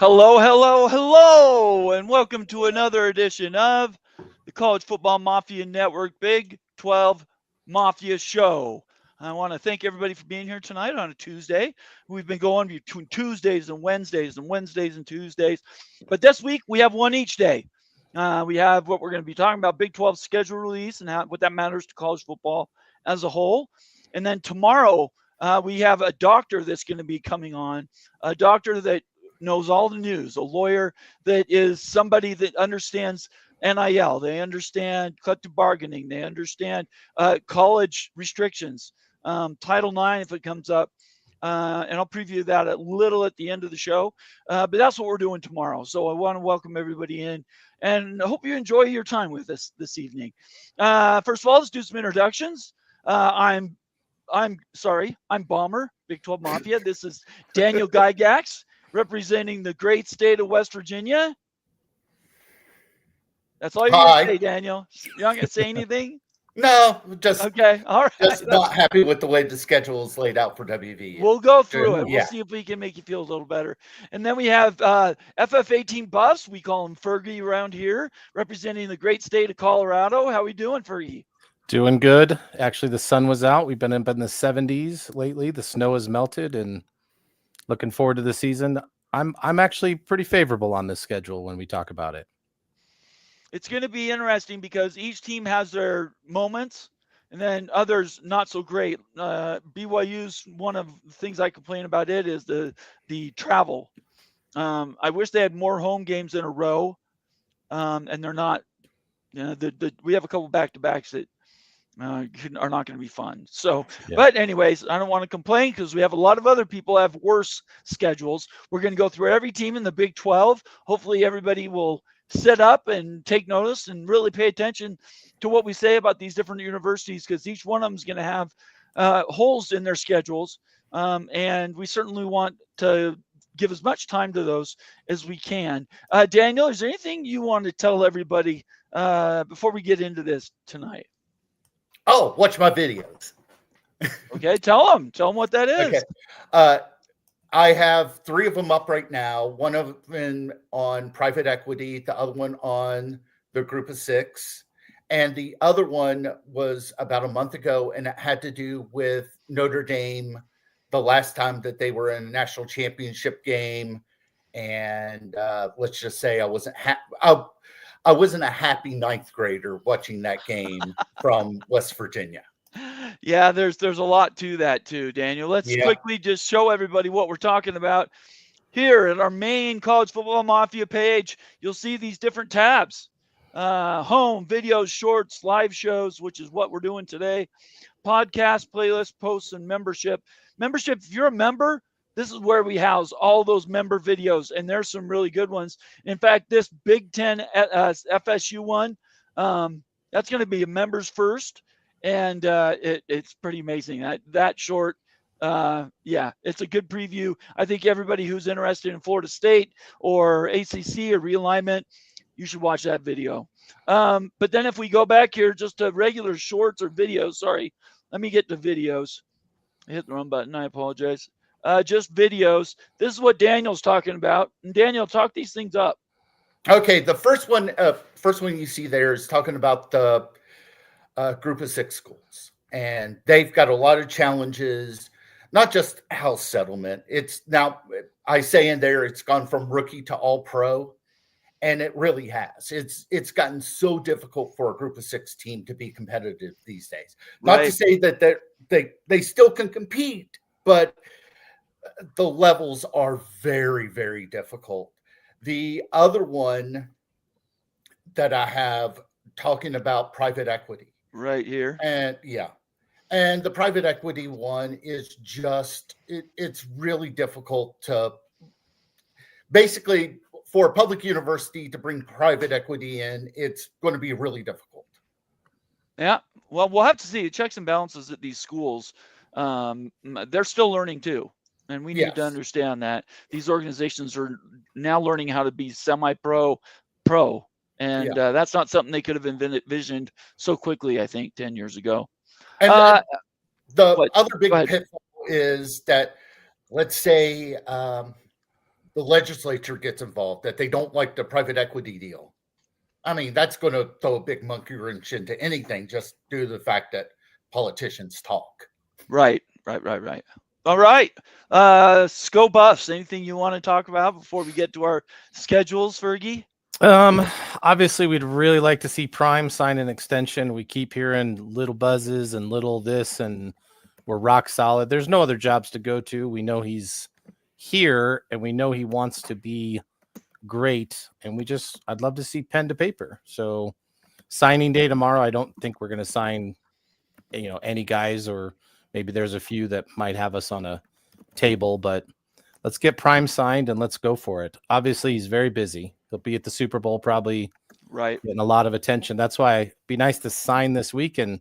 Hello, hello, hello, and welcome to another edition of the College Football Mafia Network Big 12 Mafia Show. I want to thank everybody for being here tonight on a Tuesday. We've been going between Tuesdays and Wednesdays and Wednesdays and Tuesdays. But this week, we have one each day. We have what we're going to be talking about, Big 12 schedule release and what that matters to college football as a whole. And then tomorrow, we have a doctor that's going to be coming on, a doctor that knows all the news, a lawyer that is somebody that understands NIL, they understand collective bargaining, they understand college restrictions, Title IX if it comes up, and I'll preview that a little at the end of the show, but that's what we're doing tomorrow. So I want to welcome everybody in, and I hope you enjoy your time with us this evening. First of all, let's do some introductions. I'm Bomber, Big 12 Mafia. This is Daniel Gygax, representing the great state of West Virginia. That's all you're going to say, Daniel. You're not going to say anything? No, just okay. All right. Just not happy with the way the schedule is laid out for WV. We'll go through it. We'll see if we can make you feel a little better. And then we have FF18 Buffs. We call him Fergie around here, representing the great state of Colorado. How we doing, Fergie? Doing good. Actually, the sun was out. We've been up in the 70s lately. The snow has melted, and looking forward to the season. I'm actually pretty favorable on this schedule when we talk about it. It's going to be interesting because each team has their moments, and then others not so great. BYU's one of the things I complain about it is the travel. I wish they had more home games in a row, and they're not. You know, we have a couple back-to-backs that are not going to be fun. So, yeah. But anyways, I don't want to complain because we have a lot of other people have worse schedules. We're going to go through every team in the Big 12. Hopefully everybody will sit up and take notice and really pay attention to what we say about these different universities, because each one of them is going to have holes in their schedules. And we certainly want to give as much time to those as we can. Daniel, is there anything you want to tell everybody before we get into this tonight? Oh, watch my videos. Okay, tell them what that is. Okay. I have 3 of them up right now. One of them on private equity, the other one on the group of 6. And the other one was about a month ago, and it had to do with Notre Dame, the last time that they were in a national championship game. And let's just say I wasn't a happy 9th grader watching that game from West Virginia. Yeah, there's a lot to that too, Daniel. Let's quickly just show everybody what we're talking about. Here at our main College Football Mafia page, you'll see these different tabs. Home, videos, shorts, live shows, which is what we're doing today. Podcast, playlist, posts, and membership. Membership, if you're a member, this is where we house all those member videos, and there's some really good ones. In fact, this Big Ten FSU one, that's going to be a members first. And it's pretty amazing. That short, it's a good preview. I think everybody who's interested in Florida State or ACC or realignment, you should watch that video. But then if we go back here just to regular shorts or videos, sorry, let me get to videos. I hit the wrong button. I apologize. Just videos. This is what Daniel's talking about. And Daniel, talk these things up. Okay, the first one you see there is talking about the group of 6 schools, and they've got a lot of challenges, not just house settlement. It's now, I say in there, it's gone from rookie to all pro, and it really has. It's gotten so difficult for a group of 6 team to be competitive these days. Not to say that they still can compete, but the levels are very, very difficult. The other one that I have talking about private equity. Right here. And the private equity one is just, it's really difficult to, basically for a public university to bring private equity in, it's going to be really difficult. Yeah. Well, we'll have to see the checks and balances at these schools. They're still learning too. And we need to understand that these organizations are now learning how to be semi-pro, pro. And that's not something they could have envisioned so quickly, I think, 10 years ago. And the other big pitfall is that, let's say the legislature gets involved, that they don't like the private equity deal. I mean, that's going to throw a big monkey wrench into anything just due to the fact that politicians talk. Right. All right. Go Buffs. Anything you want to talk about before we get to our schedules, Fergie? Obviously, we'd really like to see Prime sign an extension. We keep hearing little buzzes and little this, and we're rock solid. There's no other jobs to go to. We know he's here, and we know he wants to be great, and I'd love to see pen to paper. So signing day tomorrow. I don't think we're going to sign, any guys, or maybe there's a few that might have us on a table, but let's get Prime signed and let's go for it. Obviously, he's very busy. He'll be at the Super Bowl, probably getting a lot of attention. That's why it'd be nice to sign this week and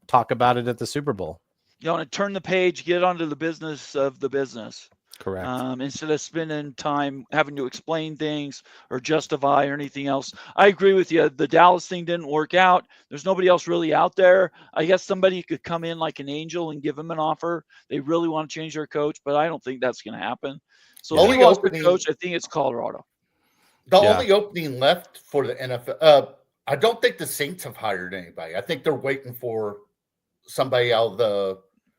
talk about it at the Super Bowl. You want to turn the page, get onto the business of the business. Correct. Instead of spending time having to explain things or justify or anything else. I agree with you. The Dallas thing didn't work out. There's nobody else really out there. I guess somebody could come in like an angel and give them an offer. They really want to change their coach, but I don't think that's going to happen. So the only coach, I think it's Colorado. The only opening left for the NFL, I don't think the Saints have hired anybody. I think they're waiting for somebody out of the.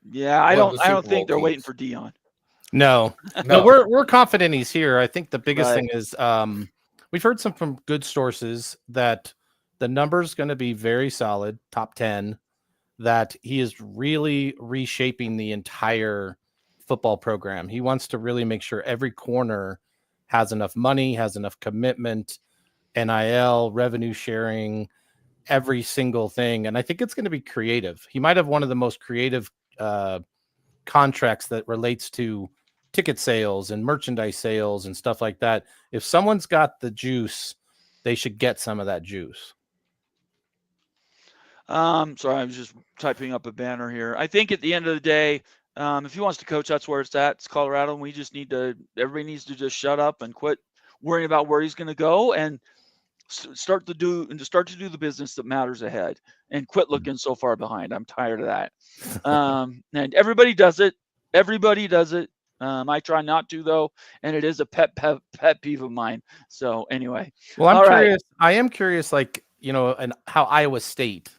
Yeah, I don't think they're waiting for Dion. No, we're confident he's here. I think the biggest thing is we've heard from good sources that the number's going to be very solid, top 10, that he is really reshaping the entire football program. He wants to really make sure every corner has enough money, has enough commitment, NIL, revenue sharing, every single thing. And I think it's going to be creative. He might have one of the most creative contracts that relates to ticket sales and merchandise sales and stuff like that. If someone's got the juice, they should get some of that juice. Sorry, I was just typing up a banner here. I think at the end of the day, if he wants to coach, that's where it's at. It's Colorado, and everybody needs to just shut up and quit worrying about where he's going to go and start to do the business that matters ahead and quit looking so far behind. I'm tired of that. And everybody does it. I try not to, though, and it is a pet peeve of mine. So anyway, well, I'm curious. I am curious, and how Iowa State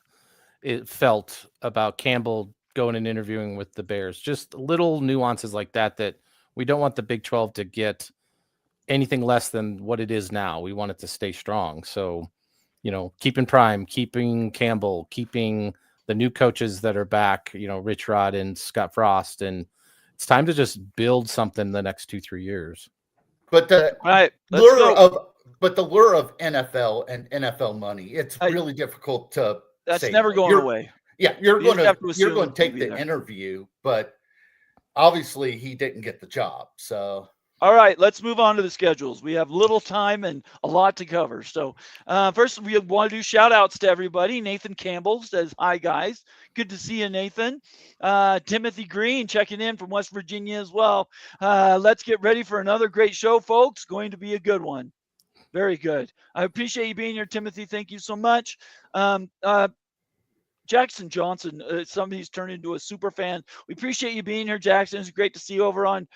it felt about Campbell going and interviewing with the Bears. Just little nuances like that we don't want the Big 12 to get anything less than what it is now. We want it to stay strong. So, keeping Prime, keeping Campbell, keeping the new coaches that are back, Rich Rod and Scott Frost, and it's time to just build something the next 2-3 years. But the lure of NFL and NFL money, it's really difficult to. That's never going away. Yeah, you're going to take the interview, but obviously he didn't get the job. So. All right, let's move on to the schedules. We have little time and a lot to cover. So first, we want to do shout-outs to everybody. Nathan Campbell says, hi, guys. Good to see you, Nathan. Timothy Green checking in from West Virginia as well. Let's get ready for another great show, folks. Going to be a good one. Very good. I appreciate you being here, Timothy. Thank you so much. Jackson Johnson, somebody's turned into a super fan. We appreciate you being here, Jackson. It's great to see you over on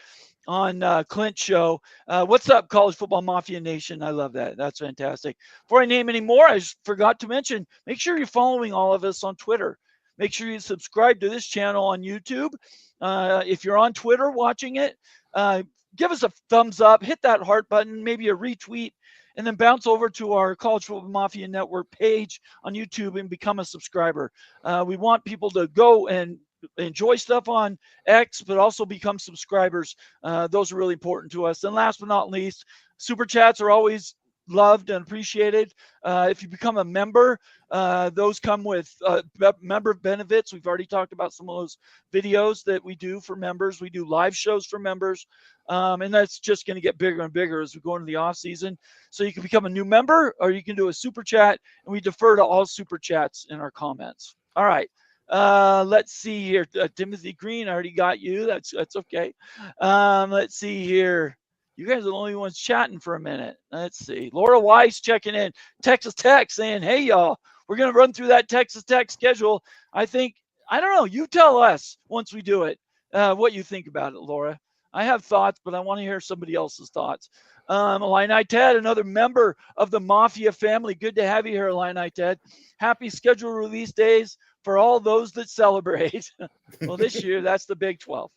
Clint's show. What's up, College Football Mafia Nation? I love that. That's fantastic. Before I name any more, I just forgot to mention, make sure you're following all of us on Twitter. Make sure you subscribe to this channel on YouTube. If you're on Twitter watching it, give us a thumbs up, hit that heart button, maybe a retweet, and then bounce over to our College Football Mafia Network page on YouTube and become a subscriber. We want people to go and enjoy stuff on X, but also become subscribers. Those are really important to us. And last but not least, super chats are always loved and appreciated. If you become a member, those come with member benefits. We've already talked about some of those videos that we do for members. We do live shows for members. And that's just going to get bigger and bigger as we go into the off season. So you can become a new member, or you can do a super chat, and we defer to all super chats in our comments. All right. Let's see here. Timothy Green, I already got you. That's okay. Let's see here. You guys are the only ones chatting for a minute. Let's see. Laura Weiss checking in. Texas Tech saying, hey, y'all, we're going to run through that Texas Tech schedule. I don't know. You tell us once we do it what you think about it, Laura. I have thoughts, but I want to hear somebody else's thoughts. Illini Ted, another member of the Mafia family. Good to have you here, Illini Ted. Happy schedule release days for all those that celebrate. Well, this year, that's the Big 12.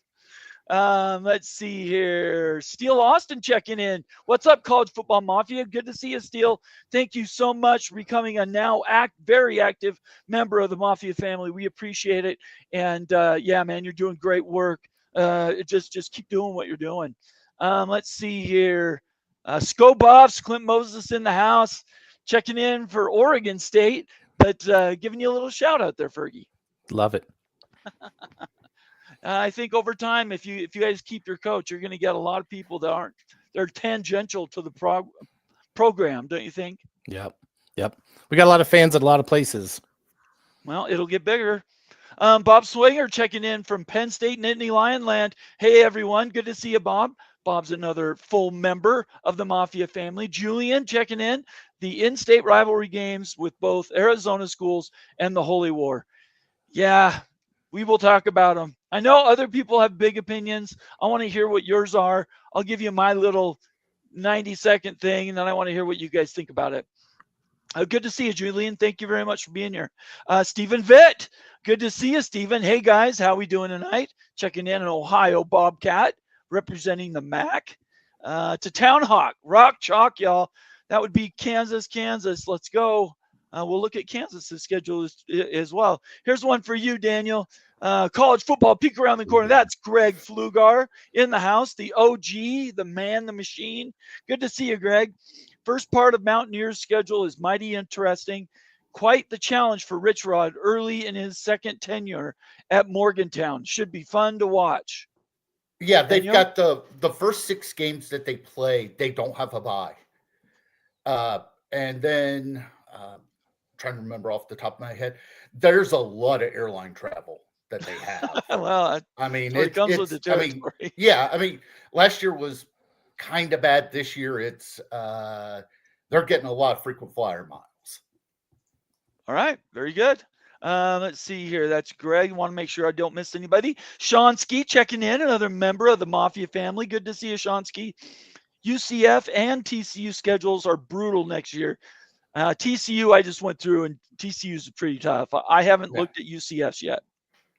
Let's see here. Steele Austin checking in. What's up, College Football Mafia? Good to see you, Steele. Thank you so much for becoming a now very active member of the Mafia family. We appreciate it. And yeah, man, you're doing great work. Just keep doing what you're doing. Let's see here. Sco Buffs, Clint Moses in the house, checking in for Oregon State, but giving you a little shout out there, Fergie. Love it. I think over time, if you guys keep your coach, you're going to get a lot of people that they're tangential to the program, don't you think? Yep. We got a lot of fans at a lot of places. Well, it'll get bigger. Bob Swinger checking in from Penn State, Nittany Lion Land. Hey, everyone. Good to see you, Bob. Bob's another full member of the Mafia family. Julian checking in. The in-state rivalry games with both Arizona schools and the Holy War. Yeah, we will talk about them. I know other people have big opinions. I want to hear what yours are. I'll give you my little 90-second thing, and then I want to hear what you guys think about it. Good to see you, Julian. Thank you very much for being here. Stephen Vitt. Good to see you, Stephen. Hey, guys. How we doing tonight? Checking in an Ohio Bobcat, representing the MAC. To Town Hawk. Rock Chalk, y'all. That would be Kansas. Let's go. We'll look at Kansas's schedule as well. Here's one for you, Daniel. College football, peek around the corner. That's Greg Flugar in the house, the OG, the man, the machine. Good to see you, Greg. First part of Mountaineers' schedule is mighty interesting. Quite the challenge for Rich Rod early in his second tenure at Morgantown. Should be fun to watch. Yeah, they've got the first 6 games that they play, they don't have a bye. And then trying to remember off the top of my head, there's a lot of airline travel that they have. Well, I mean, it comes with the territory. I mean, last year was kind of bad. This year, it's they're getting a lot of frequent flyer miles. All right, very good. Let's see here. That's Greg. Want to make sure I don't miss anybody. Sean Ski checking in, another member of the Mafia family. Good to see you, Sean Ski. UCF and TCU schedules are brutal next year. TCU, I just went through, and TCU is pretty tough. I haven't looked at UCF's yet.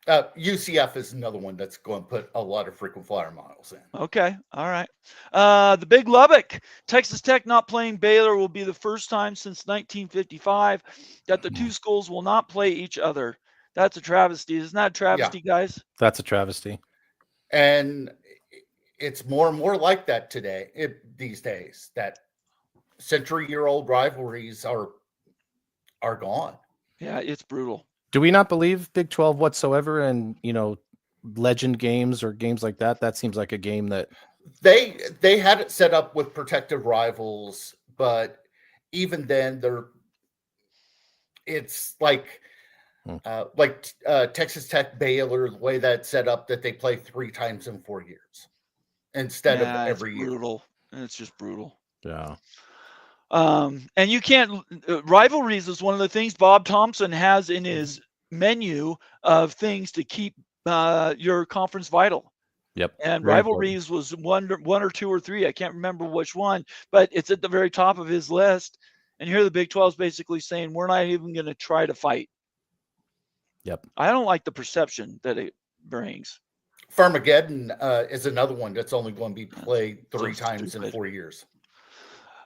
UCF is another one that's going to put a lot of frequent flyer miles in. Okay. All right. The Big Lubbock, Texas Tech not playing Baylor will be the first time since 1955 that the two schools will not play each other. That's a travesty. Isn't that a travesty, guys? That's a travesty. And it's more and more like that these days, that century-year-old rivalries are gone. Yeah, it's brutal. Do we not believe Big 12 whatsoever? And, legend games or games like that, that seems like a game that they had it set up with protective rivals, but even then it's like Texas Tech Baylor, the way that's set up, that they play 3 times in 4 years instead of every year. Brutal. It's just brutal. Yeah. And you can't rivalries is one of the things Bob Thompson has in his menu of things to keep your conference vital. Yep. And rivalries was one or 2 or 3. I can't remember which one, but it's at the very top of his list. And here the Big 12 is basically saying we're not even going to try to fight. Yep. I don't like the perception that it brings. Farmageddon is another one that's only going to be played 3 times in 4 years.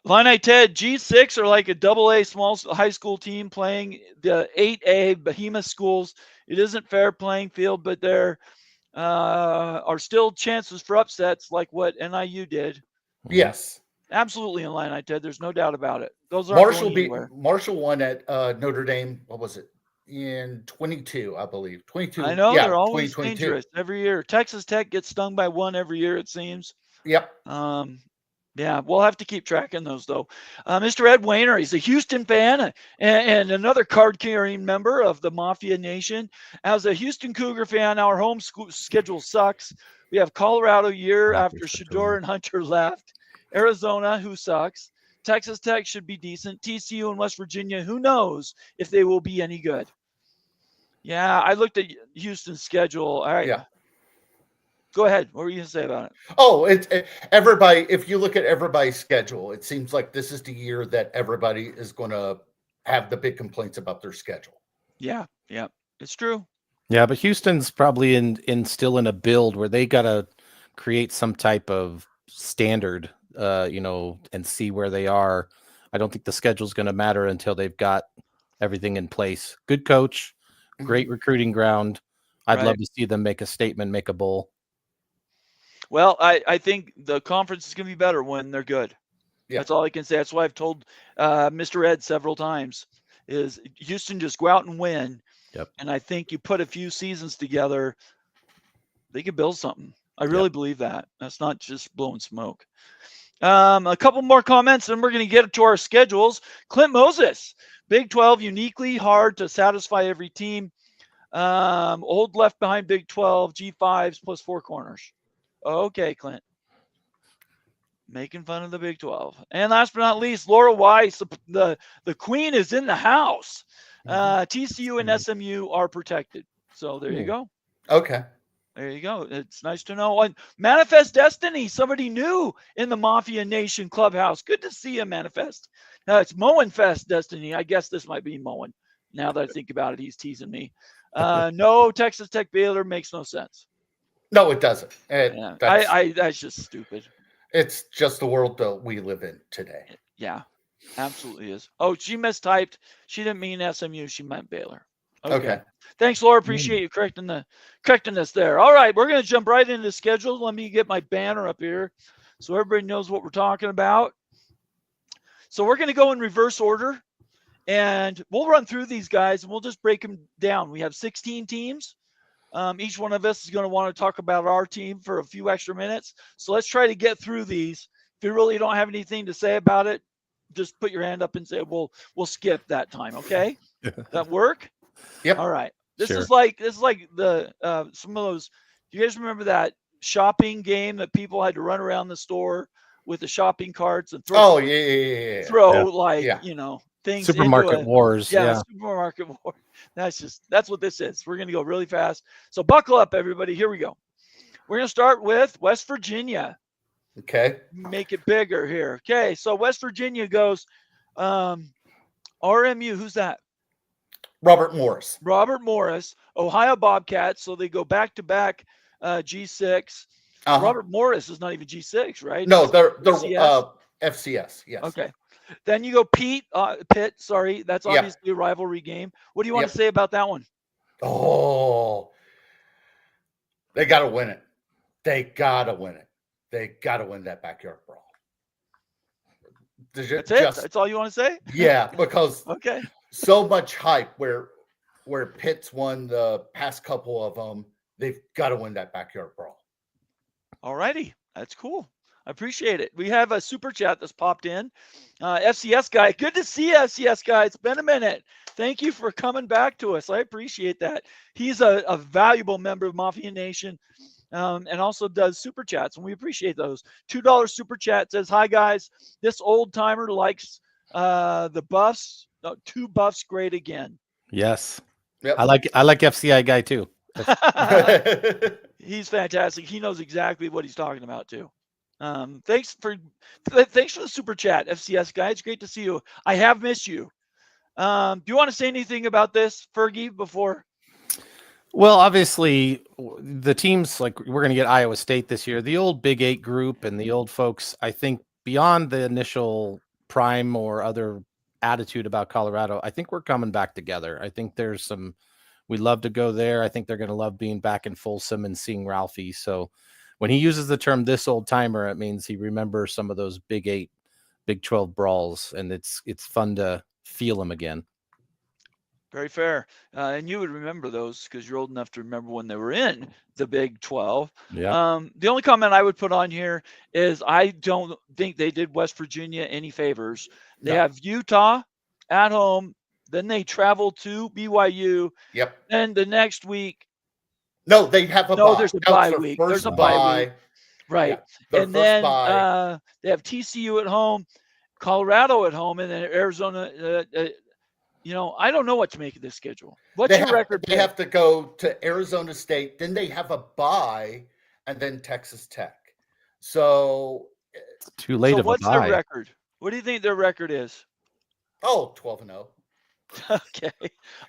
Illini Ted, G6 are like a AA small high school team playing the 8A behemoth schools. It isn't fair playing field, but there are still chances for upsets like what NIU did. Yes. Absolutely, Illini Ted. There's no doubt about it. Those are Marshall won at Notre Dame. What was it? In 22, I believe. 22. I know, they're always dangerous every year. Texas Tech gets stung by one every year, it seems. Yep. Yeah, we'll have to keep tracking those, though. Mr. Ed Wayner, he's a Houston fan and another card-carrying member of the Mafia Nation. As a Houston Cougar fan, our home schedule sucks. We have Colorado year after Shador and Hunter left. Arizona, who sucks. Texas Tech should be decent. TCU and West Virginia, who knows if they will be any good. Yeah, I looked at Houston's schedule. All right. Yeah. Go ahead. What were you going to say about it? Oh, everybody. If you look at everybody's schedule, it seems like this is the year that everybody is going to have the big complaints about their schedule. Yeah, it's true. Yeah, but Houston's probably still in a build where they got to create some type of standard, and see where they are. I don't think the schedule's going to matter until they've got everything in place. Good coach, great recruiting ground. I'd love to see them make a statement, make a bowl. Well, I think the conference is going to be better when they're good. Yeah. That's all I can say. That's why I've told Mr. Ed several times is Houston, just go out and win. Yep. And I think you put a few seasons together, they could build something. I really believe that. That's not just blowing smoke. A couple more comments, and we're going to get to our schedules. Clint Moses, Big 12, uniquely hard to satisfy every team. Old left behind Big 12, G5s plus 4 corners. Okay, Clint. Making fun of the Big 12. And last but not least, Laura Weiss, the queen is in the house. TCU and SMU are protected. So there you go. Okay. There you go. It's nice to know. And Manifest Destiny, somebody new in the Mafia Nation clubhouse. Good to see you, Manifest. It's Moen Fest Destiny. I guess this might be Moen. Now that I think about it, he's teasing me. No, Texas Tech Baylor makes no sense. No, it doesn't. That's just stupid. It's just the world that we live in today. Yeah, absolutely is. Oh, she mistyped. She didn't mean SMU. She meant Baylor. Okay. Thanks, Laura. Appreciate you correcting us there. All right, we're going to jump right into the schedule. Let me get my banner up here so everybody knows what we're talking about. So we're going to go in reverse order, and we'll run through these guys, and we'll just break them down. We have 16 teams. Each one of us is going to want to talk about our team for a few extra minutes. So let's try to get through these. If you really don't have anything to say about it, just put your hand up and say, we'll skip that time. Okay. That work? Yep. All right. This is like the, some of those, do you guys remember that shopping game that people had to run around the store with the shopping carts and throw, things Supermarket Wars. Supermarket Wars. That's what this is. We're going to go really fast. So buckle up, everybody. Here we go. We're going to start with West Virginia. Okay. Make it bigger here. Okay. So West Virginia goes RMU. Who's that? Robert Morris. Ohio Bobcats. So they go back to back G6. Robert Morris is not even G6, right? No, they're FCS. Yes. Okay. Then you go Pitt. That's obviously a rivalry game. What do you want to say about that one? Oh, they got to win it. They got to win that backyard brawl. That's it? That's all you want to say? Yeah, because okay. So much hype where Pitt's won the past couple of them. They've got to win that backyard brawl. All righty. That's cool. I appreciate it. We have a super chat that's popped in. FCS guy. Good to see you, FCS guy. It's been a minute. Thank you for coming back to us. I appreciate that. He's a valuable member of Mafia Nation and also does super chats, and we appreciate those. $2 super chat says, hi, guys. This old timer likes the buffs. 2 buffs great again. Yes. Yep. I like FCI guy too. He's fantastic. He knows exactly what he's talking about too. Thanks for the super chat, FCS guy. It's great to see you. I have missed you. Do you want to say anything about this, Fergie, before? Well, obviously, the teams, like we're going to get Iowa State this year, the old Big 8 group and the old folks, I think beyond the initial prime or other attitude about Colorado, I think we're coming back together. I think there's some, we love to go there. I think they're going to love being back in Folsom and seeing Ralphie. So when he uses the term this old timer, it means he remembers some of those Big 8, Big 12 brawls, and it's fun to feel them again. Very fair. And you would remember those because you're old enough to remember when they were in the Big 12. Yeah. The only comment I would put on here is I don't think they did West Virginia any favors. They have Utah at home. Then they travel to BYU. Yep. And the next week. No, they have a bye. There's a bye week. There's a bye week. Right. Yeah, and then they have TCU at home, Colorado at home, and then Arizona. I don't know what to make of this schedule. What's your record? They have to go to Arizona State. Then they have a bye and then Texas Tech. So, It's too late So of a what's their bye. record? What do you think their record is? 12-0. Okay.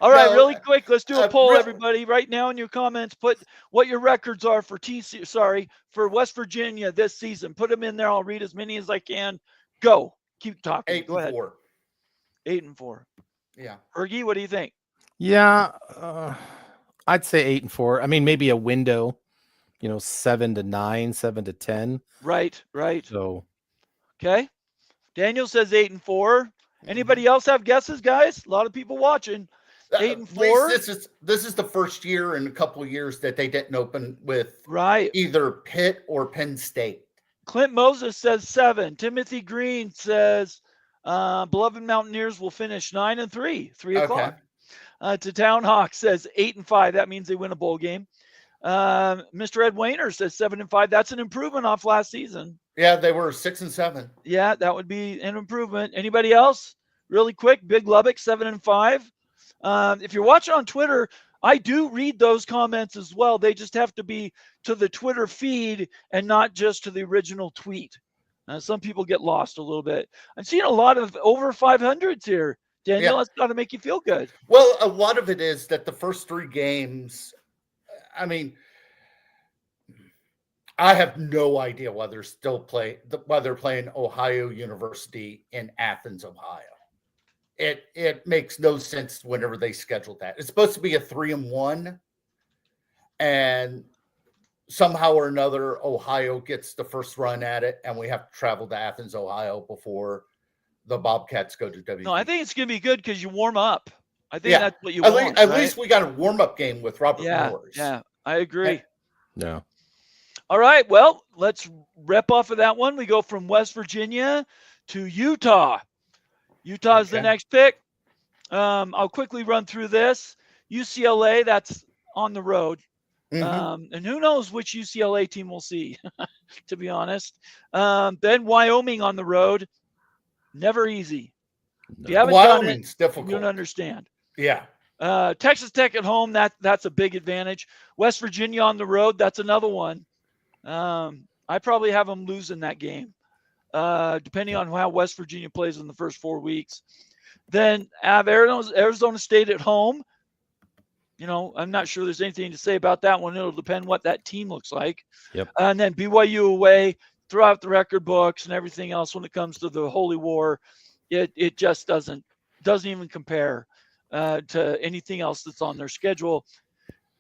All right, No, really quick, let's do a poll, real- everybody. Right now in your comments, put what your records are for for West Virginia this season. Put them in there. I'll read as many as I can. Go. Keep talking. Go ahead. 8-4. 8-4. Yeah. Ergie, what do you think? Yeah, I'd say 8-4. I mean, maybe a window, 7-9, 7-10. Right. So Okay. Daniel says 8-4. Anybody else have guesses, guys? A lot of people watching. 8-4. At least this is the first year in a couple of years that they didn't open with Right. either Pitt or Penn State. Clint Moses says 7. Timothy Green says beloved Mountaineers will finish 9-3, 3 o'clock. To Town Hawk says 8-5. That means they win a bowl game. Mr. Ed Wayner says 7-5. That's an improvement off last season. Yeah, they were 6-7. Yeah, that would be an improvement. Anybody else? Really quick, Big Lubbock 7-5. If you're watching on Twitter, I do read those comments as well. They just have to be to the Twitter feed and not just to the original tweet. Some people get lost a little bit. I'm seeing a lot of over 500s here. Daniel, that's got to make you feel good. Well, a lot of it is that the first 3 games, I mean, I have no idea why they're playing Ohio University in Athens, Ohio. It makes no sense whenever they scheduled that. It's supposed to be a 3-1, and somehow or another, Ohio gets the first run at it, and we have to travel to Athens, Ohio before the Bobcats go to WV. No, I think it's going to be good because you warm up. I think that's what you want. At least we got a warm-up game with Robert Morris. Yeah, I agree. Yeah. All right, well, let's rep off of that one. We go from West Virginia to Utah. Utah's the next pick. I'll quickly run through this. UCLA, that's on the road. Mm-hmm. And who knows which UCLA team we'll see, to be honest. Then Wyoming on the road. Never easy. If you haven't Wyoming's done it, difficult. you don't understand. Yeah. Texas Tech at home, that's a big advantage. West Virginia on the road, that's another one. I probably have them losing that game, depending on how West Virginia plays in the first 4 weeks. Then I have Arizona State at home. I'm not sure there's anything to say about that one. It'll depend what that team looks like. Yep. And then BYU away, throw out the record books and everything else when it comes to the Holy War. It just doesn't even compare to anything else that's on their schedule.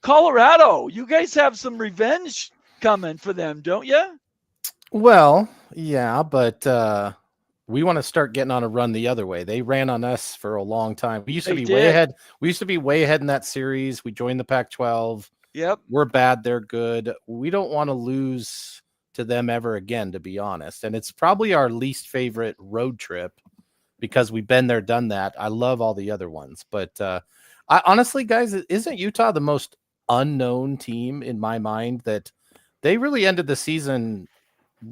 Colorado, you guys have some revenge coming for them, don't you? Well, yeah, but we want to start getting on a run the other way. They ran on us for a long time. We used to be way ahead. We used to be way ahead in that series. We joined the Pac-12. Yep. We're bad. They're good. We don't want to lose to them ever again, to be honest. And it's probably our least favorite road trip because we've been there, done that. I love all the other ones. But I honestly, guys, isn't Utah the most unknown team in my mind? That they really ended the season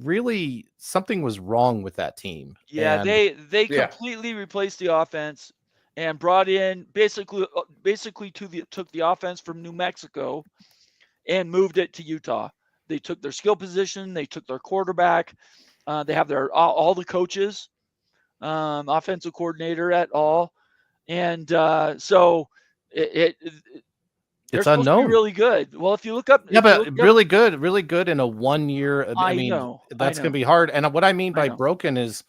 really something was wrong with that team. Yeah, they completely replaced the offense and brought in basically took the offense from New Mexico and moved it to Utah. They took their skill position, they took their quarterback, they have their all the coaches, offensive coordinator at all, and so it's unknown. To be really good. Well, if you look up, really good in a 1 year. I mean, that's going to be hard. And what I mean by broken is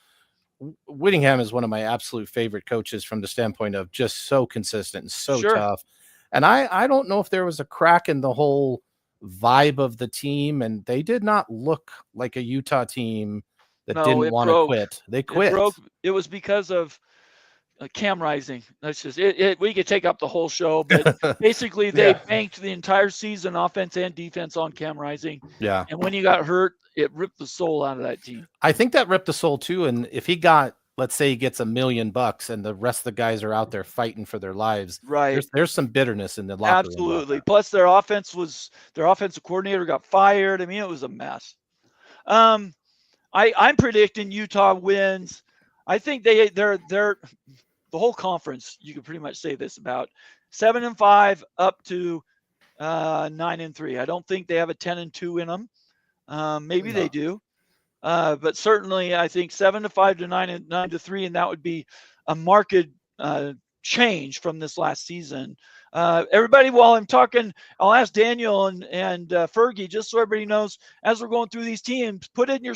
Whittingham is one of my absolute favorite coaches from the standpoint of just so consistent and so tough. And I don't know if there was a crack in the whole vibe of the team, and they did not look like a Utah team that didn't want to quit. They quit. It was because of Cam Rising. That's just it. We could take up the whole show, but basically they banked the entire season, offense and defense, on Cam Rising. Yeah. And when he got hurt, it ripped the soul out of that team. I think that ripped the soul too. And if he got, let's say he gets $1 million and the rest of the guys are out there fighting for their lives, right? There's some bitterness in the locker room. Absolutely. Plus their offensive coordinator got fired. I mean, it was a mess. I'm predicting Utah wins. I think they're the whole conference, you could pretty much say this about 7-5 up to 9-3. I don't think they have a 10-2 in them. Maybe No. they do. But certainly, I think 7-5 to 9-3, and that would be a marked change from this last season. Everybody, while I'm talking, I'll ask Daniel and Fergie, just so everybody knows, as we're going through these teams, put in your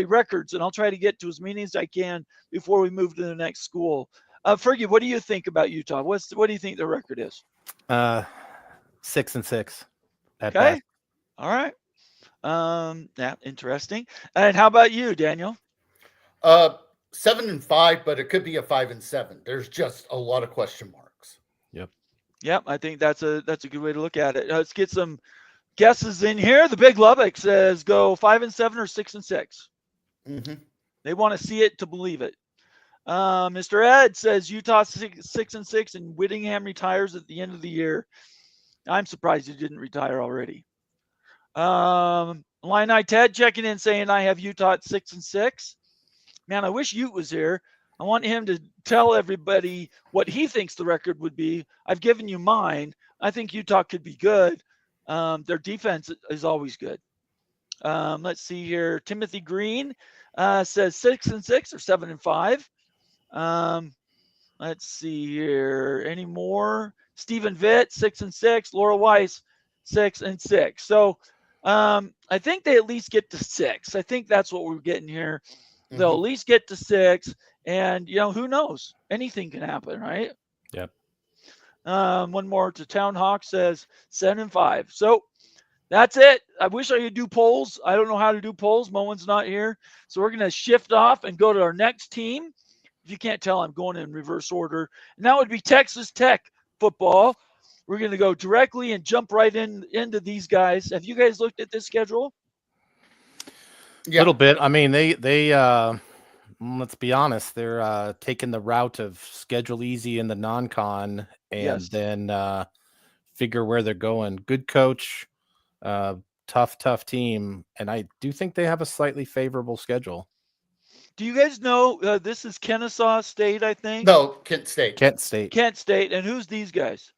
records, and I'll try to get to as many as I can before we move to the next school. Fergie, what do you think about Utah? What do you think the record is? 6-6. At Okay. best. All right. Yeah, interesting. And how about you, Daniel? 7-5, but it could be a 5-7. There's just a lot of question marks. Yep, I think that's a good way to look at it. Let's get some guesses in here. The Big Lubbock says go 5-7 or 6-6. Mm-hmm. They want to see it to believe it. Mr. Ed says Utah 6-6 and Whittingham retires at the end of the year. I'm surprised he didn't retire already. Illini Ted checking in saying I have Utah at 6-6. Man, I wish Ute was here. I want him to tell everybody what he thinks the record would be. I've given you mine. I think Utah could be good. Their defense is always good. Let's see here. Timothy Green says 6-6 or 7-5. Let's see here. Any more? Stephen Vitt 6-6. Laura Weiss 6-6. So I think they at least get to 6. I think that's what we're getting here. They'll at least get to 6, and who knows? Anything can happen, right? Yep. One more to Town Hawk says 7-5. So that's it. I wish I could do polls. I don't know how to do polls. Moen's not here, so we're going to shift off and go to our next team. If you can't tell, I'm going in reverse order, and that would be Texas Tech football. We're going to go directly and jump right into these guys. Have you guys looked at this schedule? A little bit. I mean, they let's be honest, they're taking the route of schedule easy in the non-con and then figure where they're going. Good coach, tough team, and I do think they have a slightly favorable schedule. Do you guys know this is Kennesaw State, I think? No, Kent State. Kent State. And who's these guys?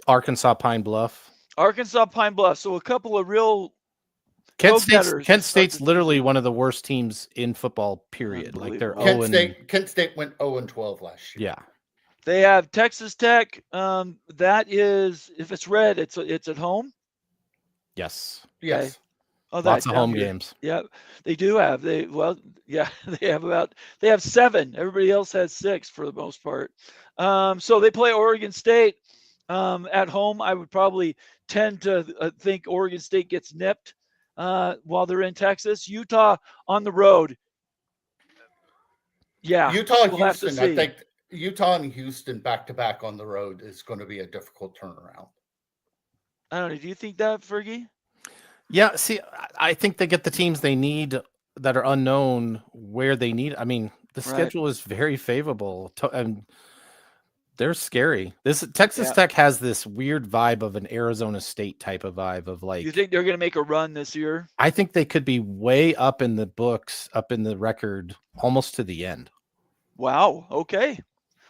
Arkansas Pine Bluff. Arkansas Pine Bluff. So a couple of real Kent State's literally one of the worst teams in football, period. Like they're Kent State went 0-12 last year. Yeah. They have Texas Tech. That is, if it's red, it's at home. Yes. Yes. Okay. Oh, lots of home games. Yeah, they do have. They have 7. Everybody else has 6 for the most part. So they play Oregon State at home. I would probably tend to think Oregon State gets nipped while they're in Texas. Utah on the road. Yeah, Utah and Houston. I think Utah and Houston back-to-back on the road is going to be a difficult turnaround. I don't know. Do you think that, Fergie? Yeah, see, I think they get the teams they need that are unknown where they need. I mean, the schedule is very favorable, and they're scary. This Texas Tech has this weird vibe of an Arizona State type of vibe of like. You think they're going to make a run this year? I think they could be way up in the books, up in the record, almost to the end. Wow. Okay.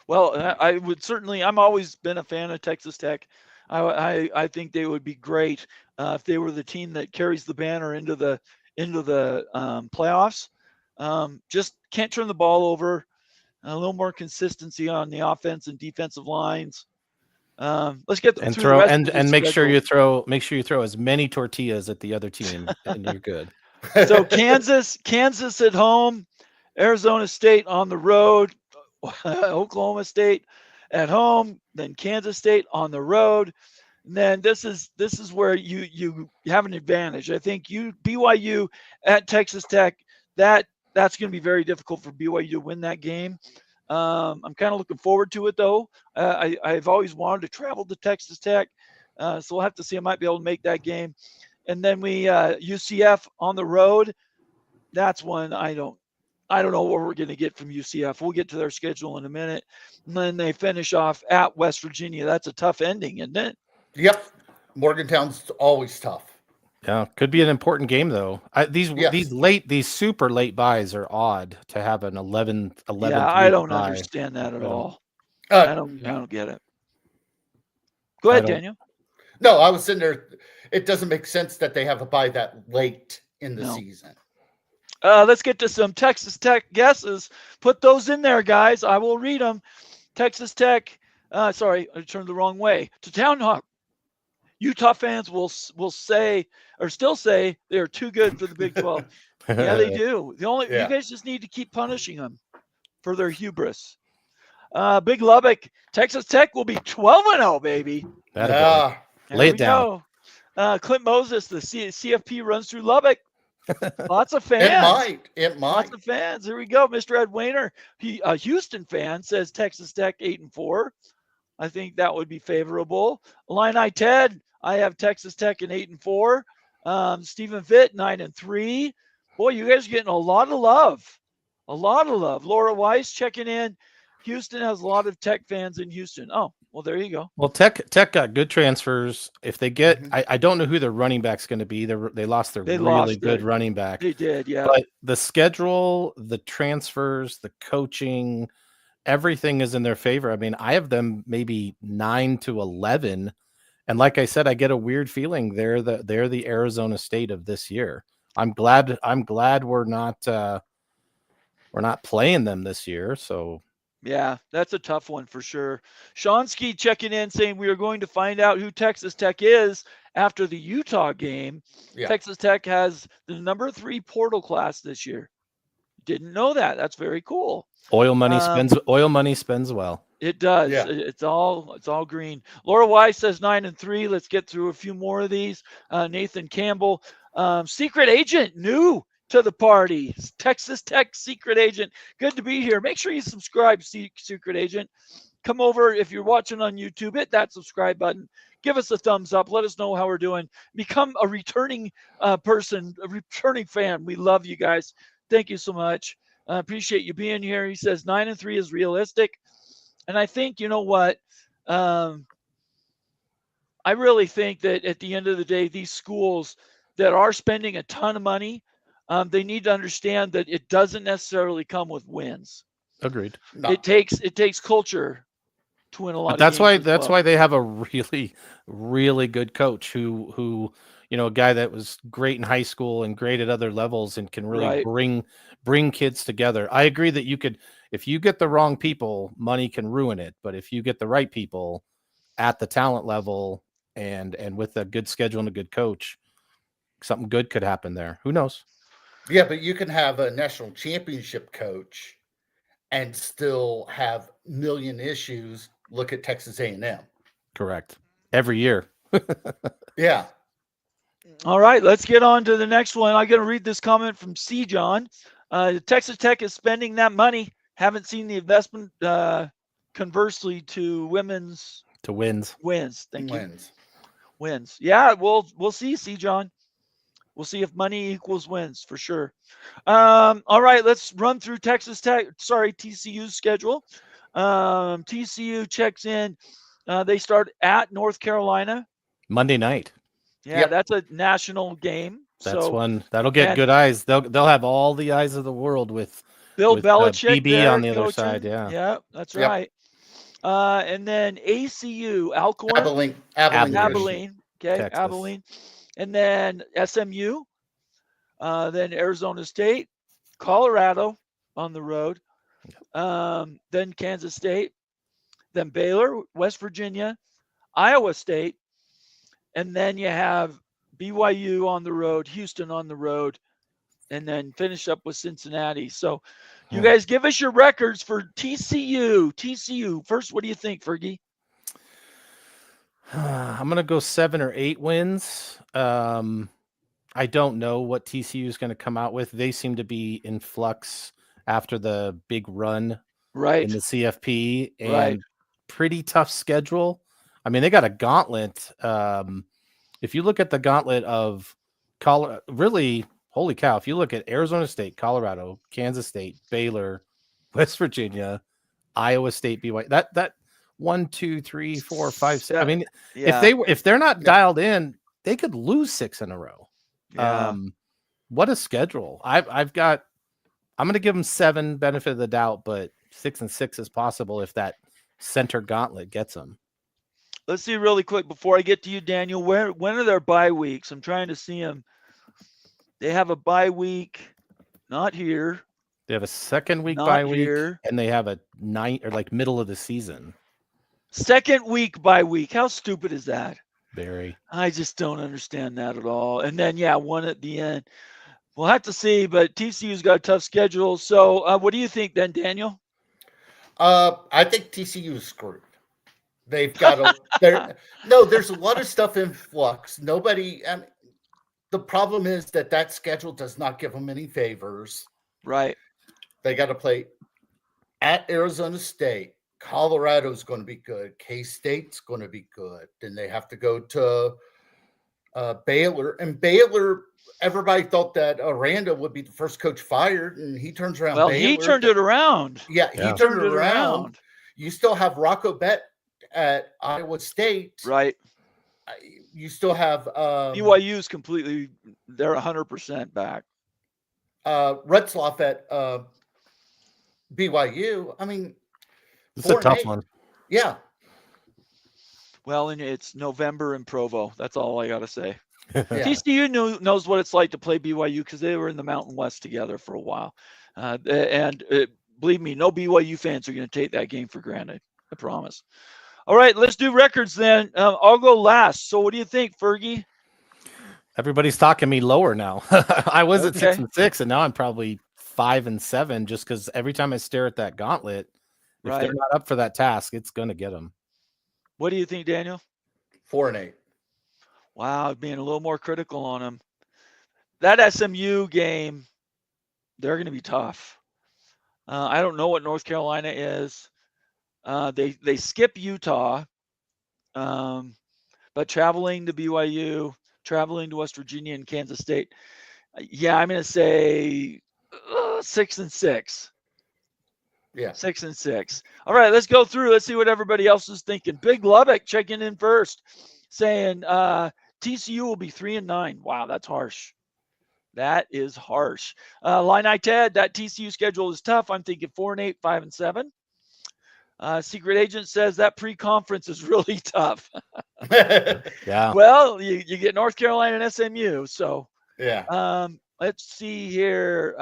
Well, I would certainly. I'm always been a fan of Texas Tech. I think they would be great if they were the team that carries the banner into the playoffs. Just can't turn the ball over. A little more consistency on the offense and defensive lines. Let's get them through the rest of the make schedule. sure you throw as many tortillas at the other team, and you're good. So Kansas at home, Arizona State on the road, Oklahoma State at home, then Kansas State on the road. And then this is where you have an advantage. I think BYU at Texas Tech, that's going to be very difficult for BYU to win that game. I'm kind of looking forward to it, though. I've always wanted to travel to Texas Tech, so we'll have to see. I might be able to make that game. And then we UCF on the road. That's one I don't know what we're going to get from UCF. We'll get to their schedule in a minute. And then they finish off at West Virginia. That's a tough ending, isn't it? Yep. Morgantown's always tough. Yeah, could be an important game though. These super late buys are odd to have an 11. Yeah, I don't understand that at all. I don't get it. Go ahead, Daniel. No, I was sitting there. it doesn't make sense that they have a bye that late in the No. season. Let's get to some Texas Tech guesses. Put those in there, guys. I will read them. Texas Tech. Sorry, I turned the wrong way. To Town Hall. Utah fans will say or still say they are too good for the Big 12. Yeah, they do. You guys just need to keep punishing them for their hubris. Big Lubbock, Texas Tech will be 12-0, baby. Lay it down. Clint Moses, the CFP runs through Lubbock. Lots of fans. It might. Lots of fans. Here we go. Mr. Ed Wayner, a Houston fan, says Texas Tech 8-4. I think that would be favorable. Illini Ted, I have Texas Tech in 8-4. Stephen Fitt 9-3. Boy, you guys are getting a lot of love. A lot of love. Laura Weiss checking in. Houston has a lot of Tech fans in Houston. Oh, well, there you go. Well, Tech got good transfers. If they get, I don't know who their running back's going to be. They lost their really good running back. They did, yeah. But the schedule, the transfers, the coaching, everything is in their favor. I mean, I have them maybe 9-11, and like I said, I get a weird feeling they're the Arizona State of this year. I'm glad we're not playing them this year. So. Yeah, that's a tough one for sure. Shonsky checking in saying we are going to find out who Texas Tech is after the Utah game. Yeah. Texas Tech has the number 3 portal class this year. Didn't know that. That's very cool. Oil money spends well. It does. Yeah. It's all green. Laura Weiss says 9-3. Let's get through a few more of these. Nathan Campbell, secret agent, new to the party. Texas Tech secret agent. Good to be here. Make sure you subscribe, secret agent. Come over if you're watching on YouTube. Hit that subscribe button. Give us a thumbs up. Let us know how we're doing. Become a returning person, a returning fan. We love you guys. Thank you so much. Appreciate you being here. He says 9-3 is realistic. And I think, you know what? I really think that at the end of the day, these schools that are spending a ton of money, they need to understand that it doesn't necessarily come with wins. Agreed. No. It takes culture to win a lot. But that's why they have a really, really good coach who a guy that was great in high school and great at other levels and can really bring kids together. I agree that if you get the wrong people, money can ruin it. But if you get the right people at the talent level and with a good schedule and a good coach, something good could happen there. Who knows? Yeah, but you can have a national championship coach and still have million issues. Look at Texas A&M. Correct. Every year. Yeah. All right, let's get on to the next one. I'm going to read this comment from C. John. Texas Tech is spending that money. Haven't seen the investment conversely to wins. Thank you. Wins. Yeah, we'll see, C. John. We'll see if money equals wins for sure. All right, let's run through TCU's schedule. TCU checks in. They start at North Carolina. Monday night. Yeah, That's a national game. That's one that'll get good eyes. They'll have all the eyes of the world with Bill Belichick BB on the other side. Yeah, that's right. And then ACU, Alcorn, Abilene. Okay, Texas. Abilene. And then SMU, then Arizona State, Colorado on the road, then Kansas State, then Baylor, West Virginia, Iowa State, and then you have BYU on the road, Houston on the road, and then finish up with Cincinnati. So you guys give us your records for TCU. TCU, first, what do you think, Fergie? I'm going to go 7 or 8 wins. I don't know what TCU is going to come out with. They seem to be in flux after the big run in the CFP and pretty tough schedule. I mean, they got a gauntlet. If you look at the gauntlet of Colorado, really, holy cow, if you look at Arizona State, Colorado, Kansas State, Baylor, West Virginia, Iowa State, BYU, that 1, 2, 3, 4, 5, 6. I mean, if they're not dialed in, they could lose 6 in a row. Yeah. What a schedule. I'm going to give them 7 benefit of the doubt, but 6 and 6 is possible if that center gauntlet gets them. Let's see really quick before I get to you, Daniel. When are their bye weeks? I'm trying to see them. They have a bye week. Not here. They have a second week Not bye week, here. and they have a middle of the season. Second week bye week. How stupid is that? Very. I just don't understand that at all. And then, one at the end. We'll have to see, but TCU's got a tough schedule. So what do you think then, Daniel? I think TCU is screwed. They've got there's a lot of stuff in flux. The problem is that schedule does not give them any favors. Right. They got to play at Arizona State. Colorado's going to be good. K-State's going to be good. Then they have to go to Baylor. And Baylor, everybody thought that Aranda would be the first coach fired, and he turns around. Well, Baylor. he turned it around. Yeah, he turned it around. You still have Rocco Bet at Iowa State. Right. You still have BYU's completely, they're 100% back. Retzloff at BYU. I mean, it's a tough one. Yeah. Well, and it's November in Provo. That's all I got to say. Yeah. TCU knows what it's like to play BYU because they were in the Mountain West together for a while. Believe me, no BYU fans are going to take that game for granted. I promise. All right, let's do records then. I'll go last. So what do you think, Fergie? Everybody's talking me lower now. I was at 6-6, and now I'm probably 5-7 just because every time I stare at that gauntlet, if they're not up for that task, it's going to get them. What do you think, Daniel? 4-8. Wow, being a little more critical on them. That SMU game, they're going to be tough. I don't know what North Carolina is. They skip Utah, but traveling to BYU, traveling to West Virginia and Kansas State. I'm going to say 6-6. Yeah. 6-6. All right, let's go through. Let's see what everybody else is thinking. Big Lubbock checking in first, saying TCU will be 3-9. Wow, that's harsh. That is harsh. Illini Ted, that TCU schedule is tough. I'm thinking 4-8, 5-7. Secret Agent says that pre-conference is really tough. Yeah. Well, you get North Carolina and SMU. So yeah. Let's see here.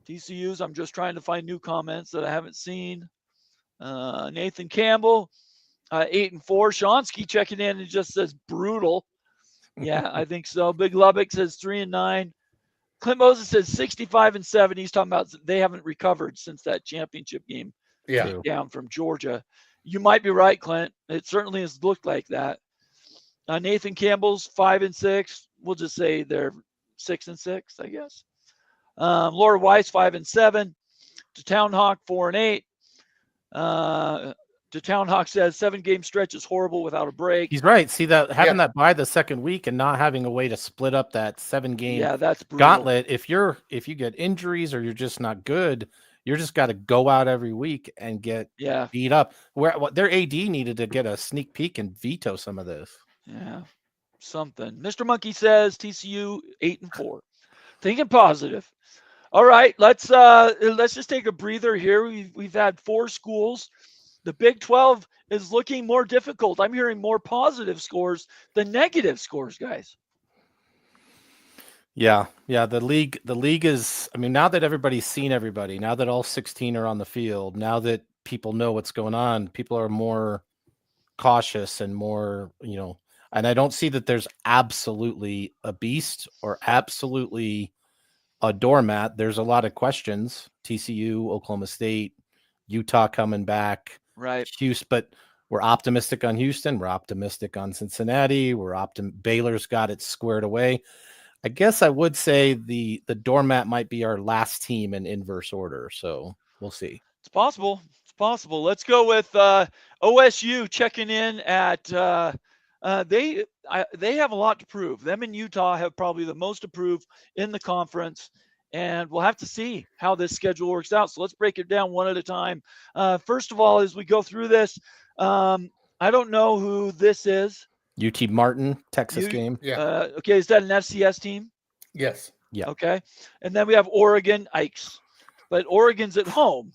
TCU's, I'm just trying to find new comments that I haven't seen. Nathan Campbell, 8-4. Shonsky checking in and just says brutal. Yeah, I think so. Big Lubbock says 3-9. Clint Moses says 65-7. He's talking about they haven't recovered since that championship game down from Georgia. You might be right, Clint. It certainly has looked like that. Nathan Campbell's 5-6. We'll just say they're 6-6, I guess. Laura Weiss 5-7. To Town Hawk 4-8. To Town Hawk says 7-game stretch is horrible without a break. He's right. See that having that by the second week and not having a way to split up that 7-game that's gauntlet. If you get injuries or you're just not good, you're just got to go out every week and get beat up. Their AD needed to get a sneak peek and veto some of this. Yeah, something. Mr. Monkey says TCU 8-4. Thinking positive. All right, let's just take a breather here. We've had 4 schools. The Big 12 is looking more difficult. I'm hearing more positive scores than negative scores, guys. Yeah. The league is. I mean, now that everybody's seen everybody, now that all 16 are on the field, now that people know what's going on, people are more cautious and more, And I don't see that there's absolutely a beast or absolutely a doormat. There's a lot of questions. TCU, Oklahoma State, Utah coming back, right? Houston, but we're optimistic on Houston. We're optimistic on Cincinnati. Baylor's got it squared away. I guess I would say the doormat might be our last team in inverse order. So we'll see. It's possible. Let's go with OSU checking in at. They have a lot to prove. Them and Utah have probably the most to prove in the conference, and we'll have to see how this schedule works out. So let's break it down one at a time. First of all, as we go through this, I don't know who this is. UT Martin, Texas game. Yeah. Okay, is that an FCS team? Yes. Yeah. Okay, and then we have Oregon Ikes, but Oregon's at home.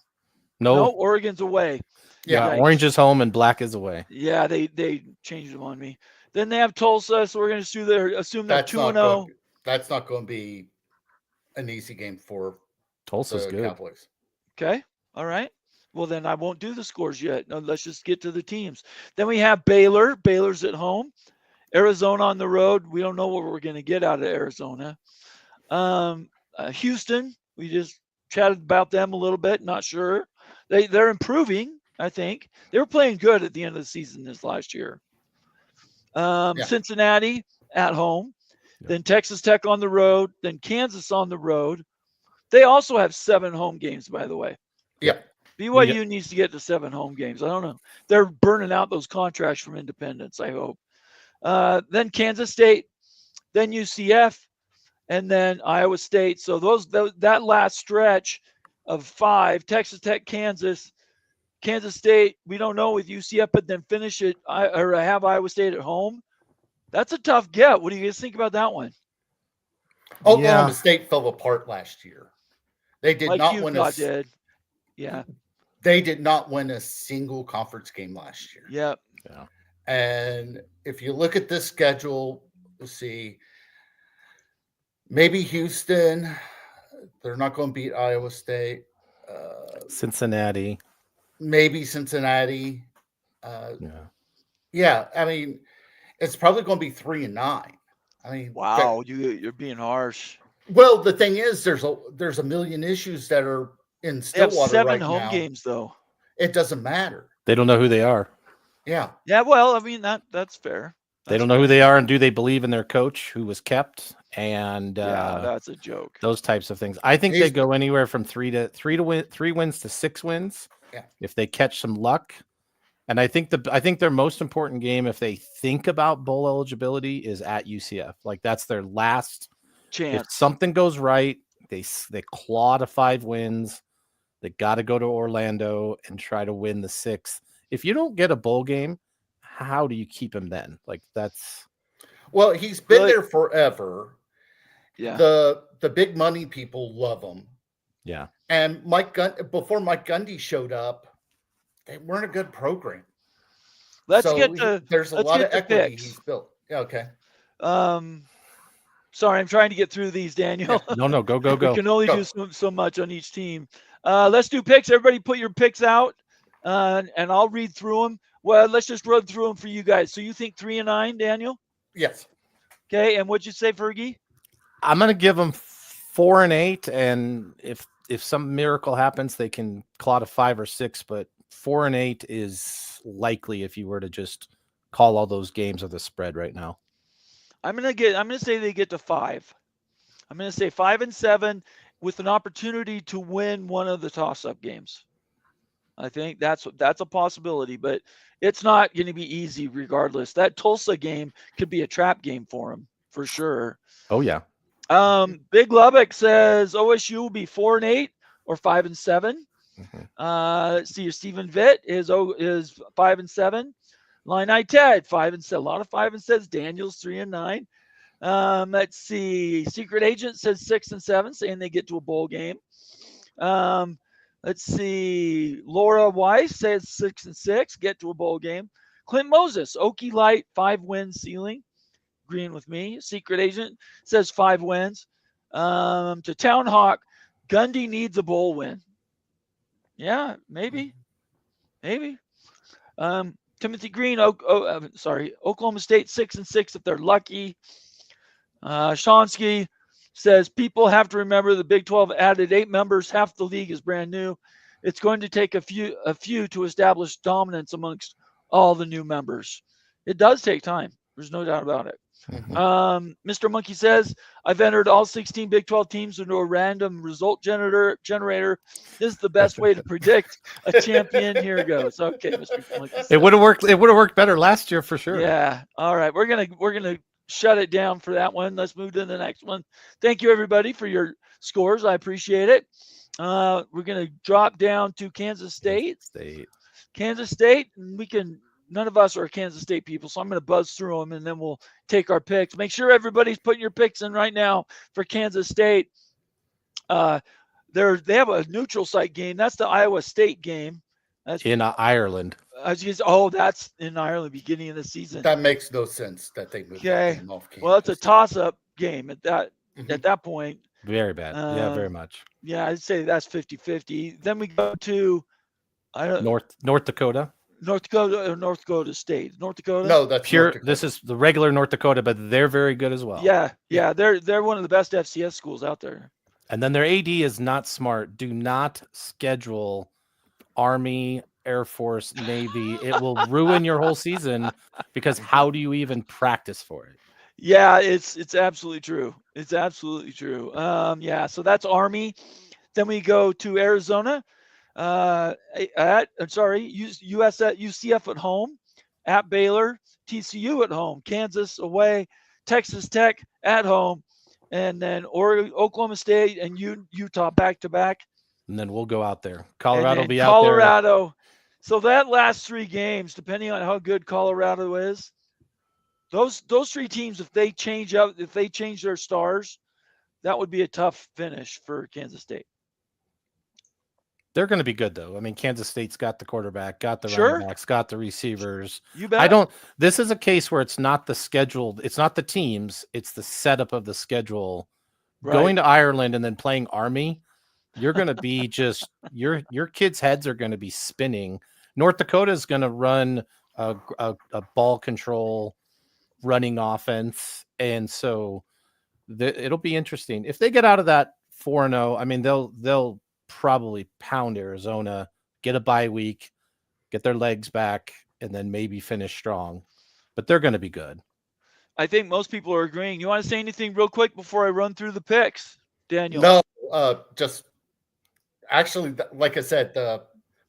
No, Oregon's away. Yeah, Yikes. orange is home and black is away. Yeah, they changed them on me. Then they have Tulsa, so we're going to assume they're That's 2-0. that's not going to be an easy game for Tulsa's the good. Cowboys. Okay. All right. Well, then I won't do the scores yet. No, let's just get to the teams. Then we have Baylor. Baylor's at home. Arizona on the road. We don't know what we're going to get out of Arizona. Houston. We just chatted about them a little bit. Not sure. They're improving, I think. They were playing good at the end of the season this last year. Cincinnati at home. Yeah. Then Texas Tech on the road. Then Kansas on the road. They also have 7 home games, by the way. Yeah. BYU needs to get to 7 home games. I don't know. They're burning out those contracts from Independence, I hope. Then Kansas State, then UCF, and then Iowa State. So that last stretch of 5, Texas Tech, Kansas State, we don't know with UCF, but then finish it or have Iowa State at home. That's a tough get. What do you guys think about that one? Oklahoma State fell apart last year. They did Like not win did. Yeah. They did not win a single conference game last year. Yep. Yeah. And if you look at this schedule, you'll see maybe Houston. They're not going to beat Iowa State. Cincinnati. Maybe Cincinnati. Yeah. I mean, it's probably going to be 3-9. I mean, wow, you're being harsh. Well, the thing is, there's a million issues that are in Stillwater they have 7 right home now. games, though. It doesn't matter. They don't know who they are. Yeah. Yeah. Well, I mean that's fair. They don't know who they are, and do they believe in their coach who was kept? And that's a joke. Those types of things. I think they go anywhere from 3 wins to 6 wins. Yeah. If they catch some luck. And I think their most important game, if they think about bowl eligibility, is at UCF. Like that's their last chance. If something goes right, they claw to 5 wins. They got to go to Orlando and try to win the 6th. If you don't get a bowl game, how do you keep him then? Like that's. Well, he's been there forever. Yeah. The big money people love him. Yeah. And before Mike Gundy showed up, they weren't a good program. There's a lot of equity he's built. Yeah, okay. Sorry, I'm trying to get through these, Daniel. Yeah. No, go. We can only do so much on each team. Let's do picks. Everybody put your picks out, and I'll read through them. Well, let's just run through them for you guys. So you think 3-9, Daniel? Yes. Okay, and what'd you say, Fergie? I'm going to give them 4-8, and if some miracle happens, they can claw to 5 or 6, but 4-8 is likely if you were to just call all those games of the spread right now. I'm gonna say they get to 5. I'm gonna say 5-7 with an opportunity to win one of the toss-up games. I think that's a possibility, but it's not going to be easy regardless. That Tulsa game could be a trap game for them for sure. Oh yeah. Big Lubbock says OSU will be 4-8 or 5-7. Mm-hmm. Let's see, Stephen Vitt is 5-7. Illini Ted 5-7. A lot of 5-7s. Daniel's 3-9. Let's see. Secret Agent says 6-7, saying they get to a bowl game. Let's see. Laura Weiss says 6-6, get to a bowl game. Clint Moses, Okie Light, 5 wins ceiling. Agreeing with me. Secret Agent says 5 wins. To Town Hawk, Gundy needs a bowl win. Yeah, maybe. Timothy Green, Oklahoma State 6-6 if they're lucky. Shonsky says people have to remember the Big 12 added 8 members. Half the league is brand new. It's going to take a few to establish dominance amongst all the new members. It does take time. There's no doubt about it. Mm-hmm. Mr. Monkey says, I've entered all 16 Big 12 teams into a random result generator. This is the best way to predict a champion. Here goes. Okay, Mr. Monkey says. It would have worked better last year for sure. Yeah. All right. We're gonna shut it down for that one. Let's move to the next one. Thank you everybody for your scores. I appreciate it. We're gonna drop down to Kansas State. And none of us are Kansas State people, so I'm going to buzz through them, and then we'll take our picks. Make sure everybody's putting your picks in right now for Kansas State. They have a neutral site game. That's the Iowa State game. That's in Ireland. that's in Ireland, beginning of the season. That makes no sense that they moved that Okay. game off campus. Well, it's a toss-up game at that Mhm. point. Very bad. Yeah, very much. Yeah, I'd say that's 50-50. Then we go to North Dakota. North Dakota or North Dakota State. North Dakota. No, that's Pure. North Dakota. This is the regular North Dakota, but they're very good as well. Yeah. They're one of the best FCS schools out there. And then their AD is not smart. Do not schedule Army, Air Force, Navy. It will ruin your whole season because how do you even practice for it? Yeah, it's absolutely true. It's absolutely true. Yeah, so that's Army. Then we go to Arizona. UCF at home, at Baylor, TCU at home, Kansas away, Texas Tech at home, and then Oklahoma State and Utah back to back. And then we'll go out there. Colorado will be out there. So that last 3 games, depending on how good Colorado is, those 3 teams, if they change their stars, that would be a tough finish for Kansas State. They're going to be good, though. I mean, Kansas State's got the quarterback, got the running backs, got the receivers. You bet. This is a case where it's not the scheduled, it's not the teams, it's the setup of the schedule. Right. Going to Ireland and then playing Army, you're going to be just your kids' heads are going to be spinning. North Dakota is going to run a ball control running offense, and so it'll be interesting if they get out of that 4-0. I mean, they'll probably pound Arizona, get a bye week, get their legs back, and then maybe finish strong. But they're going to be good. I think most people are agreeing. You want to say anything real quick before I run through the picks, Daniel? No, just actually, like I said, the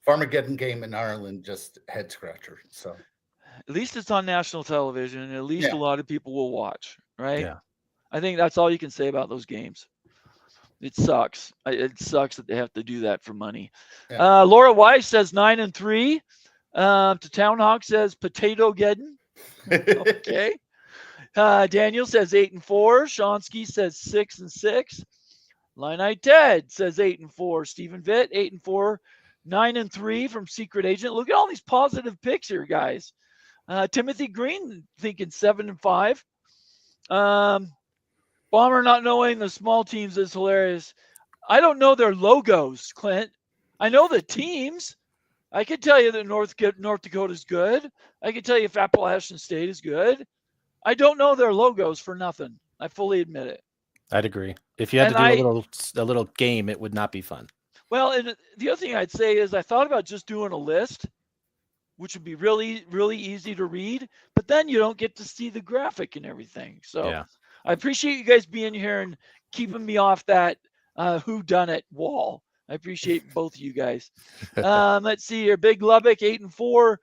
Farmageddon game in Ireland, just head scratcher. So at least it's on national television, and at least a lot of people will watch, right? Yeah. I think that's all you can say about those games. It sucks. It sucks that they have to do that for money. Yeah. Laura Weiss says 9-3. To Townhawk says potato geddon. Okay. Daniel says 8-4. Shonsky says 6-6. Line Ted says 8-4. Stephen Vitt 8-4. 9-3 from Secret Agent. Look at all these positive picks here, guys. Timothy Green thinking 7-5. Bomber not knowing the small teams is hilarious. I don't know their logos, Clint. I know the teams. I can tell you that North Dakota is good. I can tell you if Appalachian State is good. I don't know their logos for nothing. I fully admit it. I'd agree. If you had to do a little game, it would not be fun. Well, and the other thing I'd say is I thought about just doing a list, which would be really, really easy to read, but then you don't get to see the graphic and everything. So yeah. I appreciate you guys being here and keeping me off that whodunit wall. I appreciate both of you guys. Let's see here. Big Lubbock, 8-4.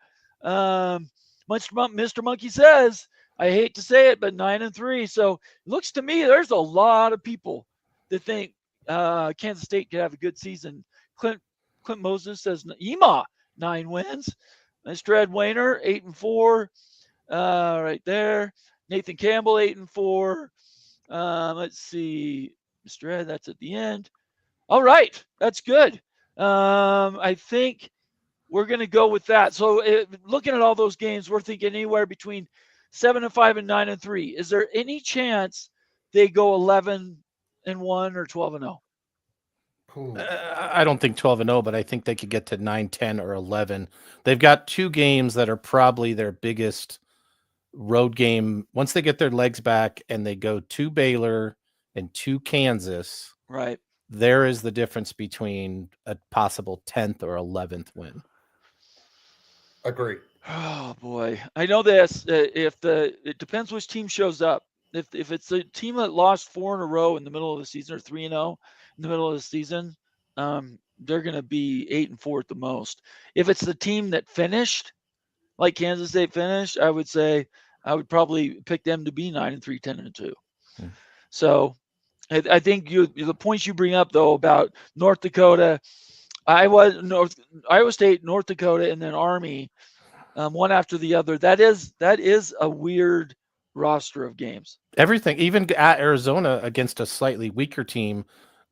Mr. Monkey says, I hate to say it, but 9-3. So it looks to me there's a lot of people that think Kansas State could have a good season. Clint Moses says EMA 9 wins. Mr. Ed Wayner 8-4. Right there. Nathan Campbell 8-4. Let's see, Mr. Ed. That's at the end. All right, that's good. I think we're going to go with that. So looking at all those games, we're thinking anywhere between 7-5 and 9-3. Is there any chance they go 11-1 or 12-0? I don't think 12-0, but I think they could get to 9, 10, or 11. They've got 2 games that are probably their biggest road game. Once they get their legs back and they go to Baylor and to Kansas, right? There is the difference between a possible 10th or 11th win. Agree. Oh boy, I know this. It depends which team shows up. If it's a team that lost 4 in a row in the middle of the season or 3-0 in the middle of the season, they're going to be 8-4 at the most. If it's the team that finished, like Kansas State finished, I would say I would probably pick them to be 9-3, 10-2. So I think the points you bring up though about North Dakota, Iowa State, North Dakota, and then Army, one after the other. That is a weird roster of games. Everything, even at Arizona against a slightly weaker team,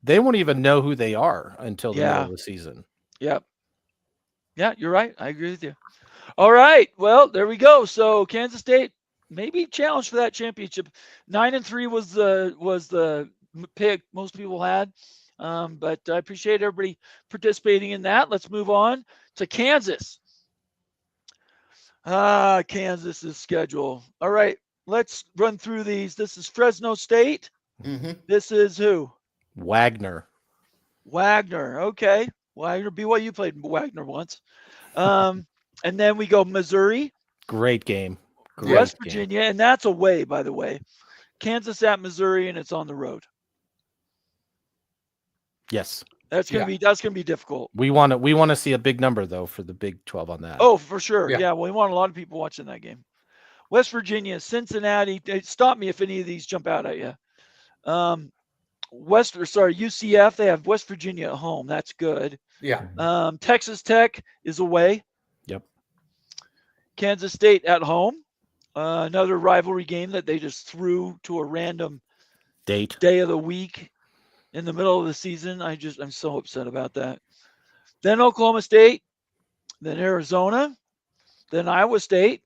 they won't even know who they are until the middle of the season. Yep. Yeah, you're right. I agree with you. All right. Well, there we go. So Kansas State maybe challenged for that championship. 9-3 was the pick most people had. But I appreciate everybody participating in that. Let's move on to Kansas. Kansas's schedule. All right. Let's run through these. This is Fresno State. Mm-hmm. This is who? Wagner. Wagner. Okay. Wagner. BYU played Wagner once. And then we go Missouri, Great game. Great West game. Virginia, and that's away, by the way. Kansas at Missouri, and it's on the road. Yes. That's gonna be difficult. We want to see a big number though for the Big 12 on that. Oh, for sure. Yeah. Yeah. Well, we want a lot of people watching that game. West Virginia, Cincinnati. Stop me if any of these jump out at you. UCF. They have West Virginia at home. That's good. Yeah. Texas Tech is away. Yep. Kansas State at home. Another rivalry game that they just threw to a random Date. day of the week in the middle of the season. I'm so upset about that. Then Oklahoma State, then Arizona, then Iowa State,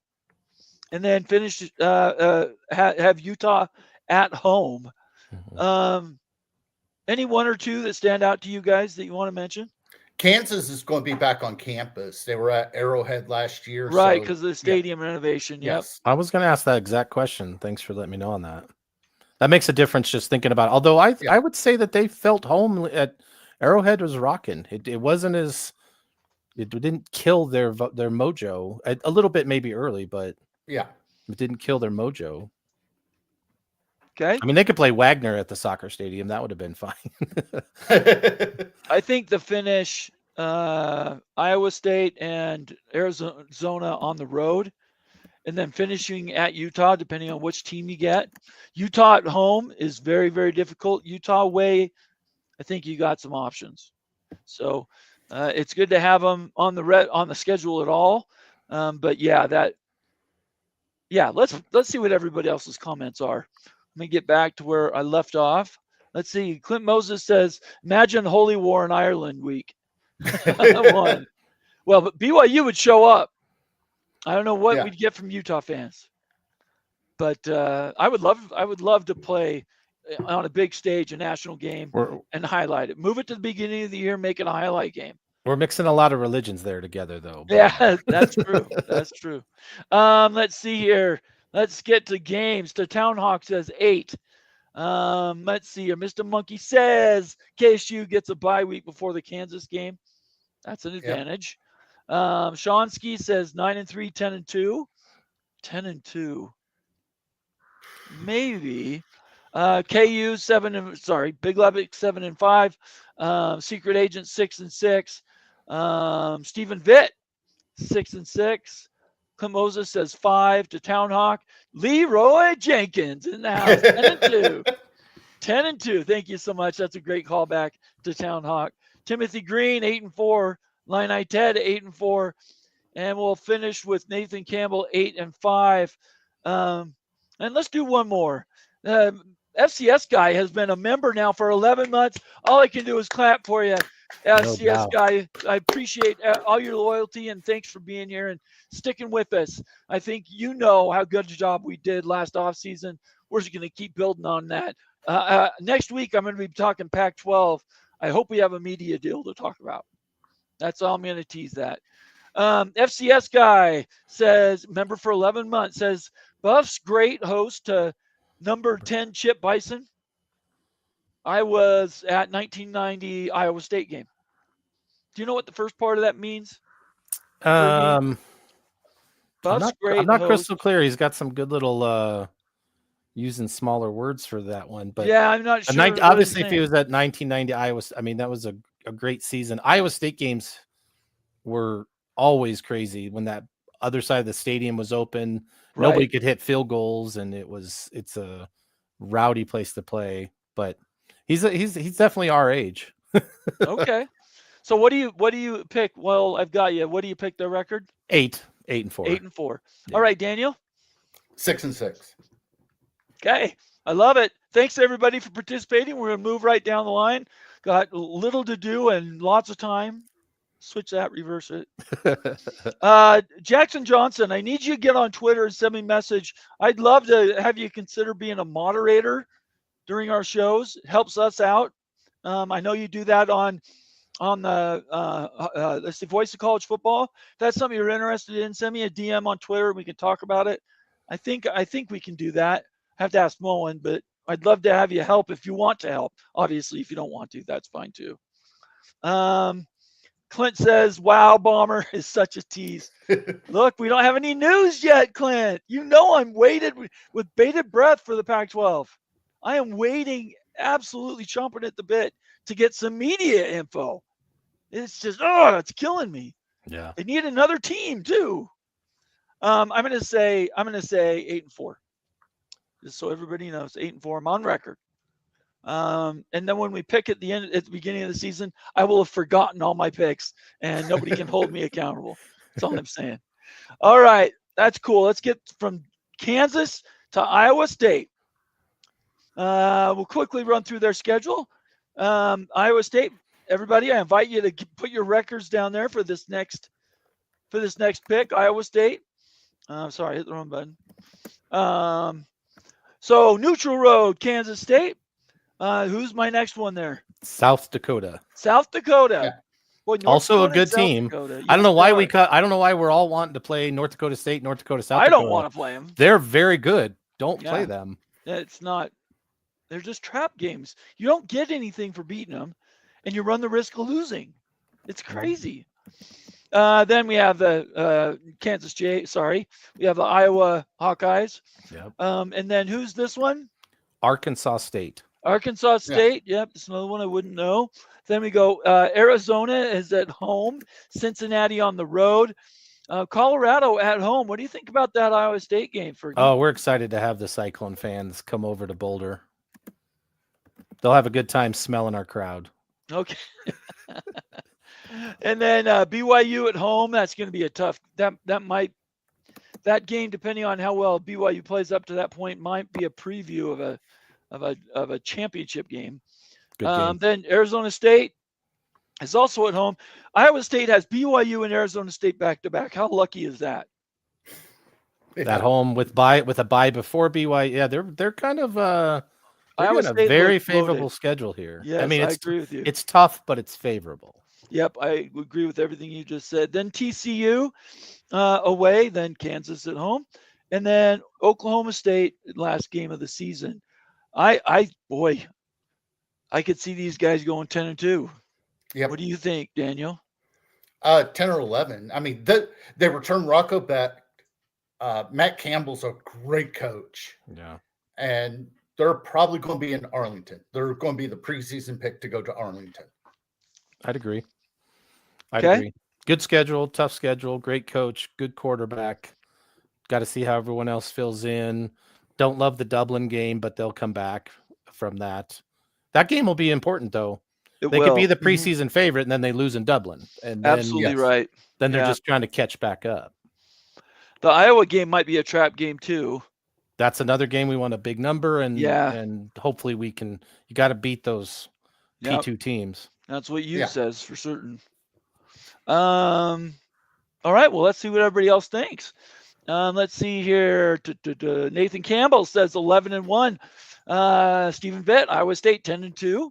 and then finish have Utah at home. Mhm. Any one or two that stand out to you guys that you want to mention? Kansas is going to be back on campus. They were at Arrowhead last year. Right, so, because of the stadium renovation. Yep. yes. I was going to ask that exact question. Thanks for letting me know on that. That makes a difference just thinking about it. Although I would say that they felt home at Arrowhead was rocking. It wasn't as it didn't kill their mojo. A little bit maybe early, but Yeah. it didn't kill their mojo. Okay. I mean, they could play Wagner at the soccer stadium. That would have been fine. I think the finish, Iowa State and Arizona on the road, and then finishing at Utah, depending on which team you get. Utah at home is very, very difficult. Utah away, I think you got some options. So it's good to have them on the schedule at all. But let's see what everybody else's comments are. Let me get back to where I left off. Let's see. Clint Moses says, imagine Holy War in Ireland week. One. Well, but BYU would show up. I don't know what we'd get from Utah fans, but I would love to play on a big stage, a national game, and highlight it. Move it to the beginning of the year, make it a highlight game. We're mixing a lot of religions there together, though. Yeah, that's true. That's true. Let's see here. Let's get to games. The Town Hawk says 8. Let's see here. Mr. Monkey says KSU gets a bye week before the Kansas game. That's an advantage. Shonsky says 9-3, 10-2. 10-2. Maybe. KU 7. Big Levick 7-5. Secret Agent 6-6. Stephen Vitt 6-6. Clint Moses says 5 to Town Hawk. Leroy Jenkins in the house 10-2. 10-2. Thank you so much. That's a great callback to Town Hawk. Timothy Green 8-4. Illini Ted 8-4. And we'll finish with Nathan Campbell 8-5. And let's do one more. FCS guy has been a member now for 11 months. All I can do is clap for you, FCS guy. I appreciate all your loyalty and thanks for being here and sticking with us. I think you know how good a job we did last offseason. We're just going to keep building on that. Next week, I'm going to be talking Pac-12. I hope we have a media deal to talk about. That's all I'm going to tease that. FCS guy says, member for 11 months, says, Buff's great host to number 10 Chip Bison. I was at 1990 Iowa State game. Do you know what the first part of that means? I'm Buff's not crystal clear. He's got some good little using smaller words for that one, but yeah, I'm not sure. Obviously, if he was at 1990 Iowa, I mean that was a great season. Iowa State games were always crazy when that other side of the stadium was open. Right. Nobody could hit field goals, and it's a rowdy place to play. But he's definitely our age. Okay, so what do you pick? Well, I've got you. What do you pick the record? 8-4. 8-4. Yeah. All right, Daniel. 6-6. Okay, I love it. Thanks everybody for participating. We're gonna move right down the line. Got little to do and lots of time. switch that, reverse it. Jackson Johnson, I need you to get on Twitter and send me a message. I'd love to have you consider being a moderator during our shows. It helps us out. I know you do that on the let's see, Voice of College Football. If that's something you're interested in, send me a DM on Twitter and we can talk about it. I think we can do that. I have to ask Mullen, but I'd love to have you help if you want to help. Obviously, if you don't want to, that's fine too. Clint says, wow, Bomber is such a tease. Look, we don't have any news yet, Clint. You know I'm waited with bated breath for the Pac-12. I am waiting, absolutely chomping at the bit to get some media info. It's just, it's killing me. Yeah. They need another team too. I'm gonna say 8-4. Just so everybody knows, 8-4. I'm on record. And then when we pick at the beginning of the season, I will have forgotten all my picks and nobody can hold me accountable. That's all I'm saying. All right, that's cool. Let's get from Kansas to Iowa State. We'll quickly run through their schedule. Iowa State, everybody, I invite you to put your records down there for this next pick. Iowa State. Sorry, I hit the wrong button. So neutral road, Kansas State. Who's my next one there? South Dakota. South Dakota. Yeah. Boy, North Also Dakota a good South team. Dakota. I don't know Yes, why I don't know why we're all wanting to play North Dakota State, North Dakota, South I Dakota. don't want to play them. They're very good. Don't play Yeah. them. It's not. They're just trap games. You don't get anything for beating them, and you run the risk of losing. It's crazy. Then we have the we have the Iowa Hawkeyes. Yep. And then who's this one? Arkansas State. Arkansas State. Yep, it's another one I wouldn't know. Then we go Arizona is at home, Cincinnati on the road, Colorado at home. What do you think about that Iowa State game? Oh, we're excited to have the Cyclone fans come over to Boulder. They'll have a good time smelling our crowd. Okay. And then BYU at home. That's going to be a tough. That game, depending on how well BYU plays up to that point, might be a preview of a championship game. Good game. Then Arizona State is also at home. Iowa State has BYU and Arizona State back to back. How lucky is that? At home with a bye before BYU. Yeah, they're kind of Iowa a State very looked favorable loaded. schedule here. Yes, I mean, I agree with you. It's tough, but it's favorable. Yep, I agree with everything you just said. Then TCU away, then Kansas at home, and then Oklahoma State last game of the season. I could see these guys going 10-2. Yep. What do you think, Daniel? 10 or 11. I mean, they return Rocco back. Matt Campbell's a great coach. Yeah. And they're probably going to be in Arlington. They're going to be the preseason pick to go to Arlington. I'd agree. Agree. Good schedule, tough schedule, great coach, good quarterback. Got to see how everyone else fills in. Don't love the Dublin game, but they'll come back from that. That game will be important, though. They could be the preseason favorite, and then they lose in Dublin. And then, Absolutely right. Then they're just trying to catch back up. The Iowa game might be a trap game, too. That's another game we want a big number, and hopefully we can. You got to beat those P2 teams. That's what you says for certain. All right, well, let's see what everybody else thinks. Let's see here. Nathan Campbell says 11-1. Stephen Vitt, Iowa State 10-2.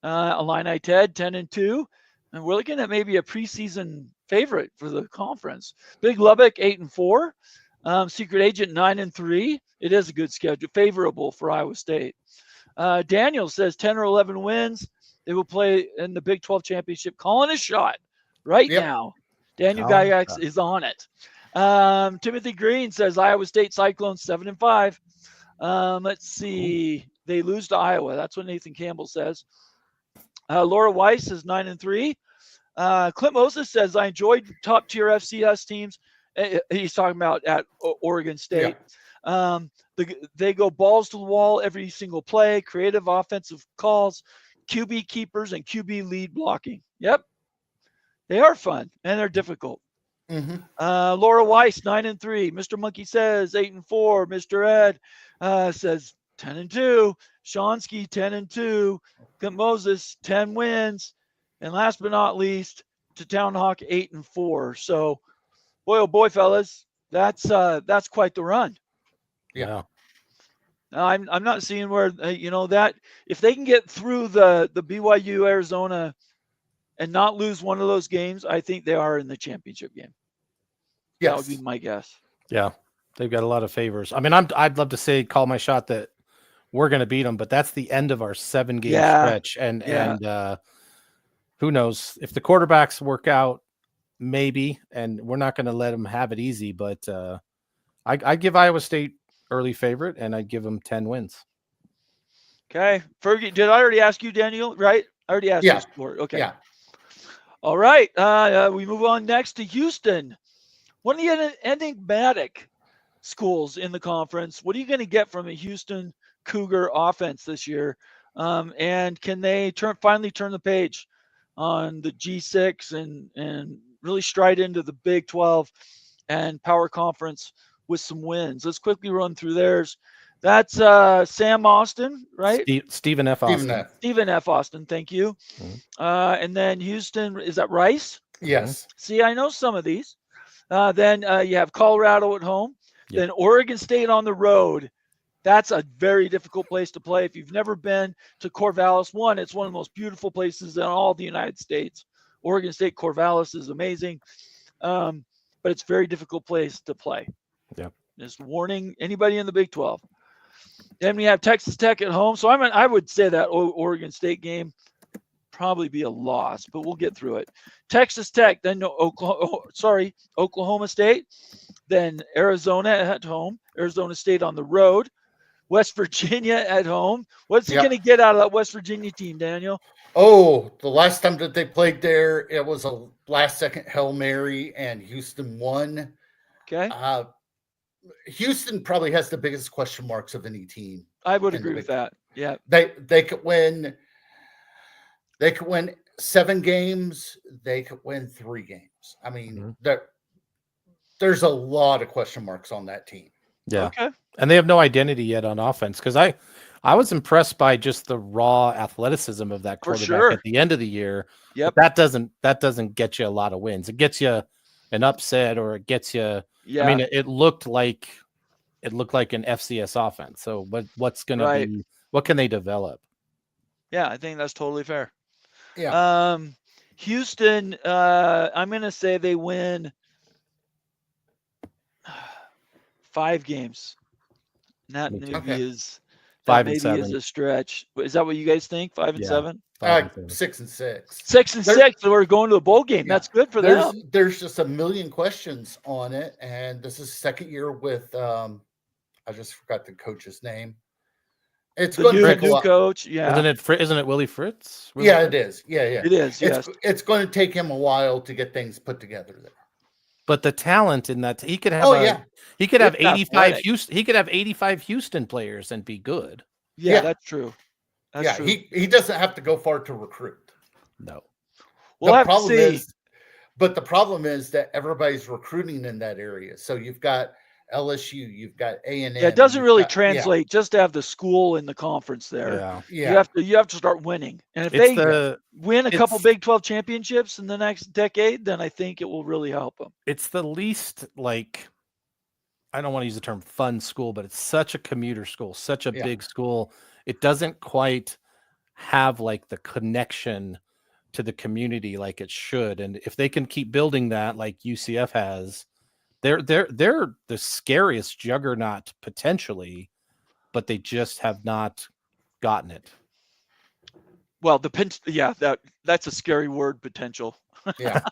Illini Ted 10-2. And we're looking at maybe a preseason favorite for the conference. Big Lubbock 8-4. Secret Agent 9-3. It is a good schedule, favorable for Iowa State. Daniel says 10 or 11 wins. They will play in the Big 12 championship. Calling a shot now. Daniel Gayax is on it. Timothy Green says Iowa State Cyclones 7-5. Let's see. They lose to Iowa. That's what Nathan Campbell says. Laura Weiss is 9-3. Clint Moses says I enjoyed top tier FCS teams. He's talking about at Oregon State. They go balls to the wall every single play, creative offensive calls, QB keepers, and QB lead blocking. Yep. They are fun, and they're difficult. Mm-hmm. Laura Weiss, 9-3. Mr. Monkey says 8-4. Mr. Ed says 10-2. Shonsky, 10-2. Clint Moses, 10 wins. And last but not least, to Town Hawk 8-4. So, boy, oh boy, fellas, that's quite the run. Yeah. I'm not seeing where that if they can get through the BYU Arizona and not lose one of those games, I think they are in the championship game. Yes. That would be my guess. Yeah, they've got a lot of favors. I mean, I'd love to say call my shot that we're going to beat them, but that's the end of our 7-game stretch, and who knows if the quarterbacks work out, maybe, and we're not going to let them have it easy. But I give Iowa State early favorite, and I'd give them 10 wins. Okay, Fergie, did I already ask you, Daniel? Right, I already asked you. Sport. Okay. Yeah. All right. We move on next to Houston. One of the enigmatic schools in the conference. What are you going to get from a Houston Cougar offense this year? And can they finally turn the page on the G6 and really stride into the Big 12 and Power Conference with some wins? Let's quickly run through theirs. That's Sam Austin, right? Stephen F. Austin. Stephen F. Austin, thank you. Mm-hmm. And then Houston, is that Rice? Yes. See, I know some of these. Then you have Colorado at home. Yep. Then Oregon State on the road. That's a very difficult place to play. If you've never been to Corvallis, it's one of the most beautiful places in all the United States. Oregon State Corvallis is amazing, but it's a very difficult place to play. Yep. Just warning anybody in the Big 12. Then we have Texas Tech at home. So I would say that Oregon State game probably be a loss, but we'll get through it. Texas Tech, then Oklahoma State, then Arizona at home, Arizona State on the road, West Virginia at home. What's he going to get out of that West Virginia team, Daniel? Oh, the last time that they played there, it was a last-second Hail Mary, and Houston won. Okay. Houston probably has the biggest question marks of any team. I would agree with that. Yeah. They could win. They could win 7 games. They could win 3 games. I mean, there's a lot of question marks on that team. Yeah. Okay. And they have no identity yet on offense, because I was impressed by just the raw athleticism of that quarterback at the end of the year. Yep. But that doesn't get you a lot of wins. It gets you an upset, or it gets you. Yeah. I mean, it looked like an FCS offense. So what's going to be? What can they develop? Yeah, I think that's totally fair. Yeah. Houston, I'm going to say they win 5 games. That maybe is 5 and 7. Is a stretch. Is that what you guys think? 5 and 7? 6 and 6. 6 and 6. So we're going to a bowl game. Yeah. That's good for them. There's just a million questions on it, and this is second year with I just forgot the coach's name. It's going to take a lot. Coach, yeah. Isn't it Willie Fritz? Yeah, it is. Yeah. It is. Yes. It's going to take him a while to get things put together there. But the talent in that, he could have he could have 85 Houston. He could have 85 Houston players and be good. Yeah, that's true. That's true. He doesn't have to go far to recruit. No. Well, the problem is that everybody's recruiting in that area. So you've got LSU, you've got A&M. Yeah, it doesn't really translate just to have the school in the conference there. Yeah. You have to start winning. And if they win a couple Big 12 championships in the next decade, then I think it will really help them. It's the least, I don't want to use the term fun school, but it's such a commuter school, such a big school. It doesn't quite have the connection to the community like it should. And if they can keep building that like UCF has, they're the scariest juggernaut potentially, but they just have not gotten it. Well, that's a scary word, potential. Yeah.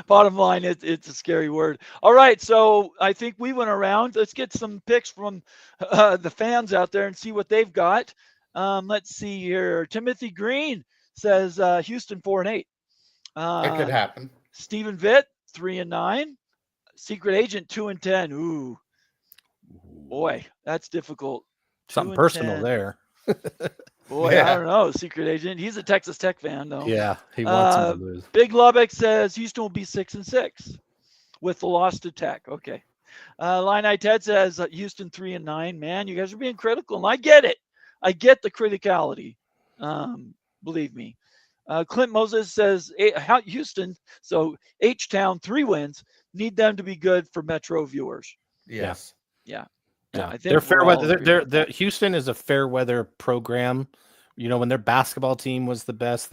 Bottom line, it's a scary word. All right, so I think we went around. Let's get some picks from the fans out there and see what they've got. Let's see here. Timothy Green says Houston 4-8. It could happen. Stephen Vitt 3-9. Secret Agent 2-10. Ooh, boy, that's difficult. Something personal there. Boy, I don't know. Secret Agent. He's a Texas Tech fan, though. Yeah, he wants him to lose. Big Lubbock says Houston will be 6-6 with the loss to Tech. Okay. Illini Ted says Houston 3-9. Man, you guys are being critical, and I get it. I get the criticality. Believe me. Clint Moses says Houston, so H-Town 3 wins. Need them to be good for Metro viewers. Yes. Yeah. They're I think fair we're all weather. agreed. They're Houston is a fair weather program. When their basketball team was the best,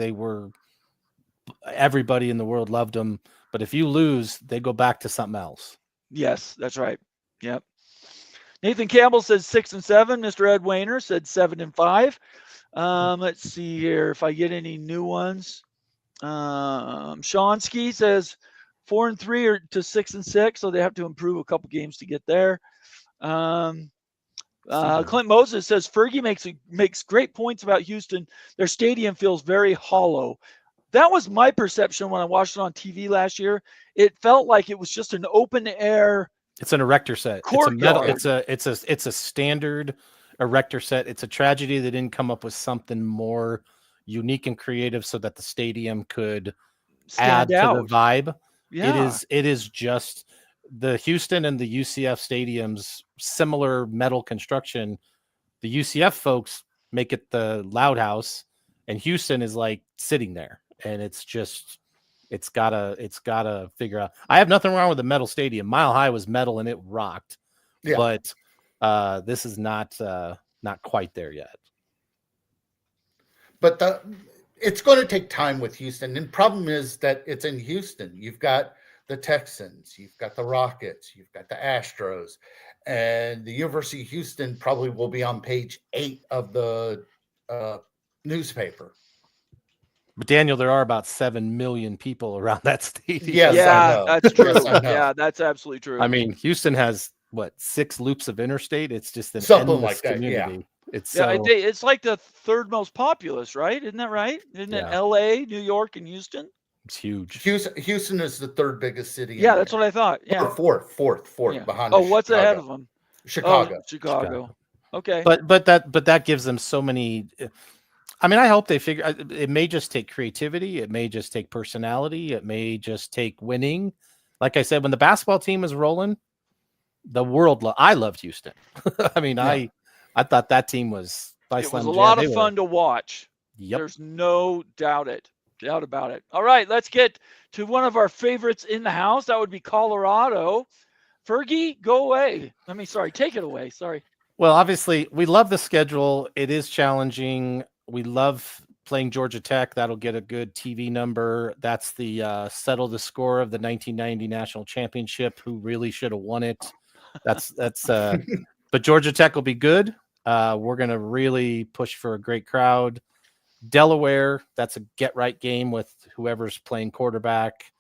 everybody in the world loved them. But if you lose, they go back to something else. Yes, that's right. Yep. Nathan Campbell says 6-7. Mr. Ed Wayner said 7-5. Let's see here if I get any new ones. Shonsky says 4-3 or to 6-6, so they have to improve a couple games to get there. Clint Moses says Fergie makes great points about Houston. Their stadium feels very hollow. That was my perception when I watched it on TV last year. It felt like it was just an open air. It's an erector set. Courtyard. It's a standard erector set. It's a tragedy they didn't come up with something more unique and creative so that the stadium could add to the vibe. Yeah. It is just the Houston and the UCF stadiums, similar metal construction. The UCF folks make it the Loud House, and Houston is like sitting there, and it's gotta figure out. I have nothing wrong with the metal stadium. Mile High was metal and it rocked, but this is not quite there yet. But it's going to take time with Houston. And the problem is that it's in Houston. You've got the Texans, you've got the Rockets, you've got the Astros, and the University of Houston probably will be on page 8 of the newspaper. But Daniel, there are about 7 million people around that stadium. Yes, yeah, that's true. Yes, I know. Yeah, that's absolutely true. I mean, Houston has 6 loops of interstate. It's just an something endless like that. community. Yeah. It's like the third most populous, right? Isn't that right? Isn't it LA, New York, and Houston? It's huge. Houston is the third biggest city. Yeah, that's what I thought. Yeah, fourth yeah. behind. What's ahead of them? Chicago. Chicago. Okay. But that gives them so many. I mean, I hope they figure. It may just take creativity. It may just take personality. It may just take winning. Like I said, when the basketball team is rolling, the world. I loved Houston. I mean, I thought that team was. It was a lot of fun to watch. Yep. There's no doubt about it. All right, let's get to one of our favorites in the house. That would be Colorado. Fergie, go away. Take it away. Sorry. Well, obviously, we love the schedule. It is challenging. We love playing Georgia Tech. That'll get a good TV number. That's the settle the score of the 1990 national championship. Who really should have won it? That's. But Georgia Tech will be good. We're going to really push for a great crowd. Delaware, that's a get-right game with whoever's playing quarterback.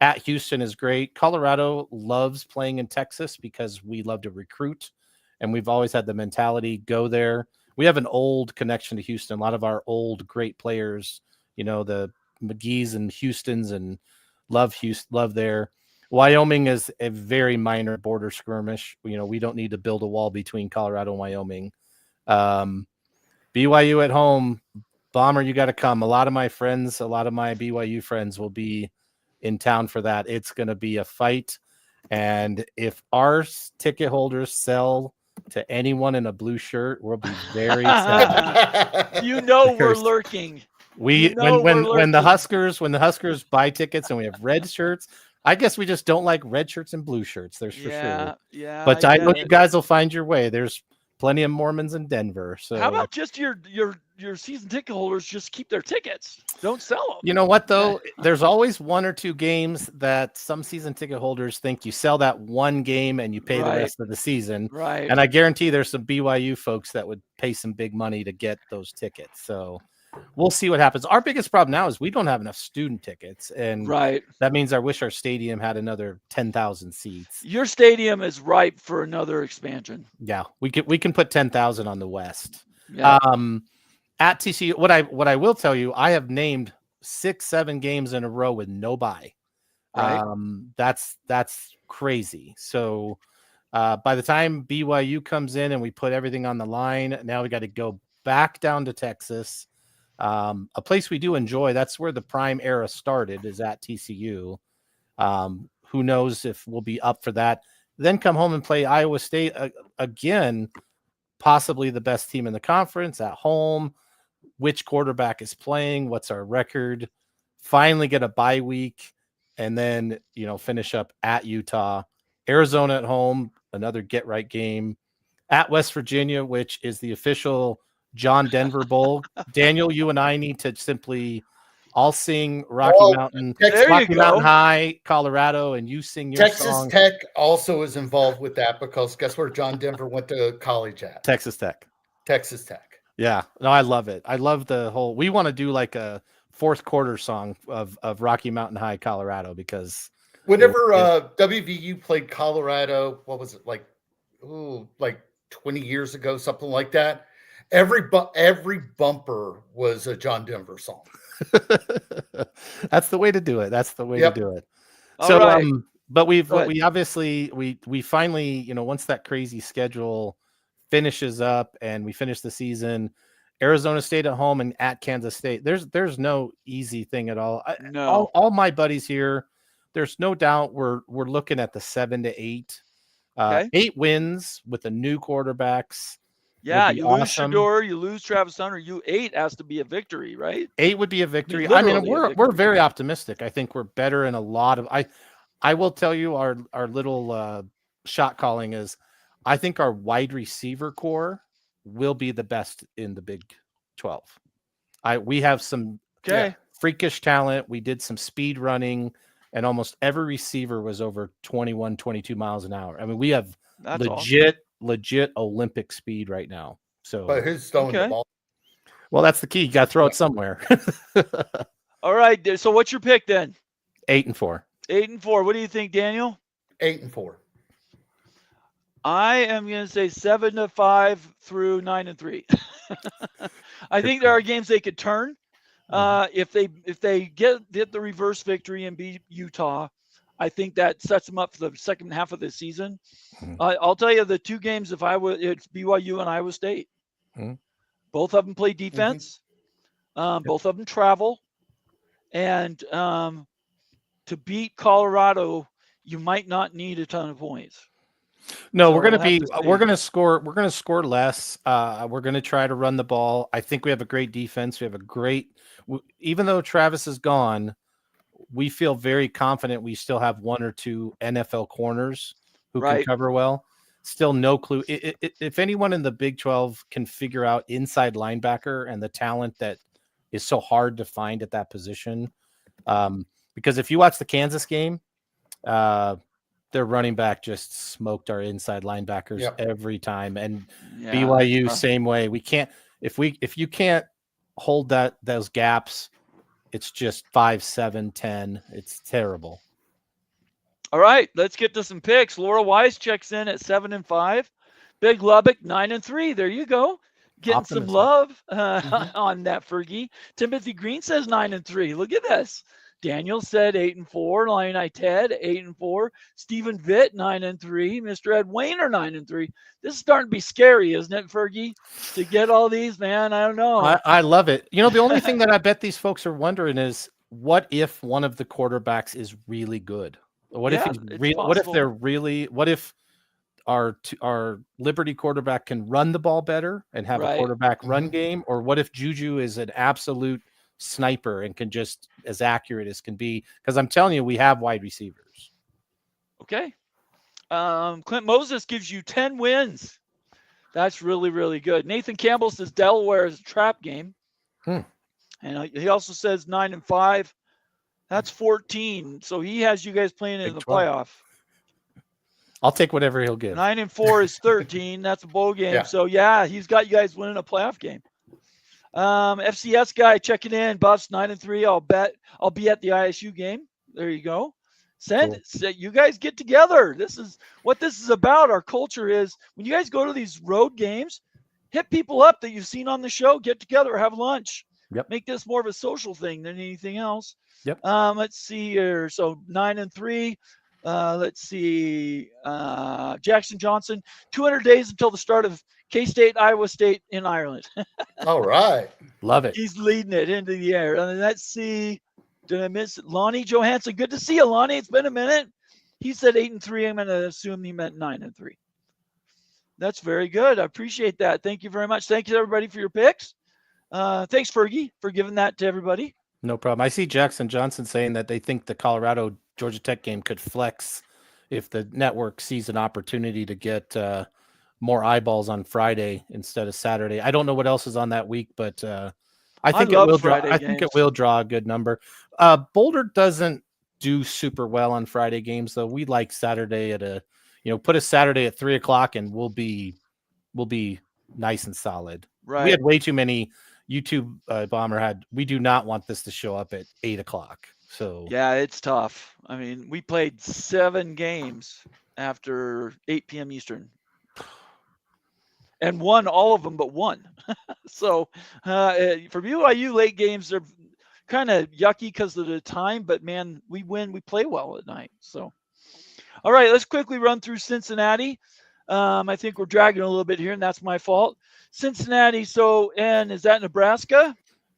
At Houston is great. Colorado loves playing in Texas because we love to recruit, and we've always had the mentality, go there. We have an old connection to Houston. A lot of our old great players, the McGee's and Houstons, and love there. Wyoming is a very minor border skirmish. We don't need to build a wall between Colorado and Wyoming. BYU at home, Bomber, you got to come. A lot of my BYU friends will be in town for that. It's going to be a fight. And if our ticket holders sell to anyone in a blue shirt, we'll be very sad. We're lurking. When the Huskers buy tickets and we have red shirts, I guess we just don't like red shirts and blue shirts. There's for sure. Yeah. But I know you guys will find your way. There's plenty of Mormons in Denver. So how about just your season ticket holders just keep their tickets? Don't sell them. You know what, though? There's always 1 or 2 games that some season ticket holders think you sell that one game and you pay the rest of the season. Right. And I guarantee there's some BYU folks that would pay some big money to get those tickets. So we'll see what happens. Our biggest problem now is we don't have enough student tickets. And that means I wish our stadium had another 10,000 seats. Your stadium is ripe for another expansion. Yeah, we can put 10,000 on the west. Yeah. At TCU, what I will tell you, I have named 6-7 games in a row with no bye. Right. That's crazy. So by the time BYU comes in and we put everything on the line, now we got to go back down to Texas, a place we do enjoy. That's where the prime era started, is at TCU. Who knows if we'll be up for that? Then come home and play Iowa State again, possibly the best team in the conference at home. which quarterback is playing, what's our record, finally get a bye week, and then, finish up at Utah, Arizona at home, another get right game, at West Virginia, which is the official John Denver Bowl. Daniel, you and I need to simply all sing Rocky Mountain High, Colorado, and you sing your Texas song. Tech also is involved with that because guess where John Denver went to college at? Texas Tech. Yeah. No, I love it. I love the whole. We want to do like a fourth quarter song of Rocky Mountain High, Colorado, because whenever WVU played Colorado, what was it like 20 years ago, something like that. Every bumper was a John Denver song. That's the way to do it. To do it. All so, right. but we obviously finally, once that crazy schedule finishes up and we finish the season, Arizona State at home and at Kansas State. There's no easy thing at all. No. All my buddies here, there's no doubt we're looking at the 7 to 8. 8 wins with the new quarterbacks. Yeah, you lose Shador, you lose Travis Hunter. 8 has to be a victory, right? 8 would be a victory. We're very optimistic. I think we're better in a lot of. I will tell you our little shot calling is. I think our wide receiver core will be the best in the Big 12. We have some freakish talent. We did some speed running, and almost every receiver was over 21, 22 miles an hour. I mean, we have legit Olympic speed right now. So, but who's throwing the ball? Well, that's the key. You got to throw it somewhere. All right. So, what's your pick then? 8-4. 8-4. What do you think, Daniel? 8-4. I am going to say 7-5 through 9-3. I think there are games they could turn. If they get the reverse victory and beat Utah, I think that sets them up for the second half of the season. I'll tell you the 2 games. It's BYU and Iowa State. Both of them play defense. Both of them travel, and to beat Colorado, you might not need a ton of points. No, we're going to score less. We're going to try to run the ball. I think we have a great defense. We have even though Travis is gone, we feel very confident we still have 1 or 2 NFL corners who can cover well. Still no clue. If anyone in the Big 12 can figure out inside linebacker and the talent that is so hard to find at that position, because if you watch the Kansas game, their running back just smoked our inside linebackers every time, and BYU same way. We can't if you can't hold those gaps, it's just 5, 7, 10. It's terrible. All right, let's get to some picks. Laura Wise checks in at 7-5. Big Lubbock 9-3. There you go. Getting some love on that, Fergie. Timothy Green says 9-3. Look at this. Daniel said 8-4. Lion Ted 8-4. Stephen Vitt 9-3. Mr. Ed Wayner 9-3. This is starting to be scary, isn't it, Fergie? To get all these, man. I don't know. I love it. The only thing that I bet these folks are wondering is what if one of the quarterbacks is really good? What if our Liberty quarterback can run the ball better and have a quarterback run game? Or what if Juju is an absolute sniper and can just as accurate as can be? Because I'm telling you, we have wide receivers. Okay. Clint Moses gives you 10 wins. That's really, really good. Nathan Campbell says Delaware is a trap game. And he also says 9-5. That's 14. So he has you guys playing in the playoff. I'll take whatever he'll give. 9-4 is 13. That's a bowl game. So he's got you guys winning a playoff game. FCS guy checking in. Buffs 9-3. I'll be at the ISU game. There you go. You guys get together. This is what this is about. Our culture is when you guys go to these road games, hit people up that you've seen on the show, get together, have lunch. Make this more of a social thing than anything else. Let's see here. So 9-3. Let's see. Jackson Johnson, 200 days until the start of K-State, Iowa State in Ireland. All right. Love it. He's leading it into the air. And let's see. Did I miss it? Lonnie Johansson. Good to see you, Lonnie. It's been a minute. He said 8-3. I'm going to assume he meant 9-3. That's very good. I appreciate that. Thank you very much. Thank you, everybody, for your picks. Thanks, Fergie, for giving that to everybody. No problem. I see Jackson Johnson saying that they think the Colorado Georgia Tech game could flex if the network sees an opportunity to get more eyeballs on Friday instead of Saturday. I don't know what else is on that week, but I think it love will draw. Friday I think it games. will draw a good number. Boulder doesn't do super well on Friday games, though. We like Saturday at put a Saturday at 3:00 and we'll be nice and solid. Right. We had way too many. YouTube Bomber we do not want this to show up at 8:00. So yeah, it's tough. I mean, we played 7 games after 8 p.m. Eastern and won all of them but one. So for BYU, late games are kind of yucky because of the time, but man, we win, we play well at night. So, all right, let's quickly run through Cincinnati. I think we're dragging a little bit here, and that's my fault. Cincinnati, and is that Nebraska?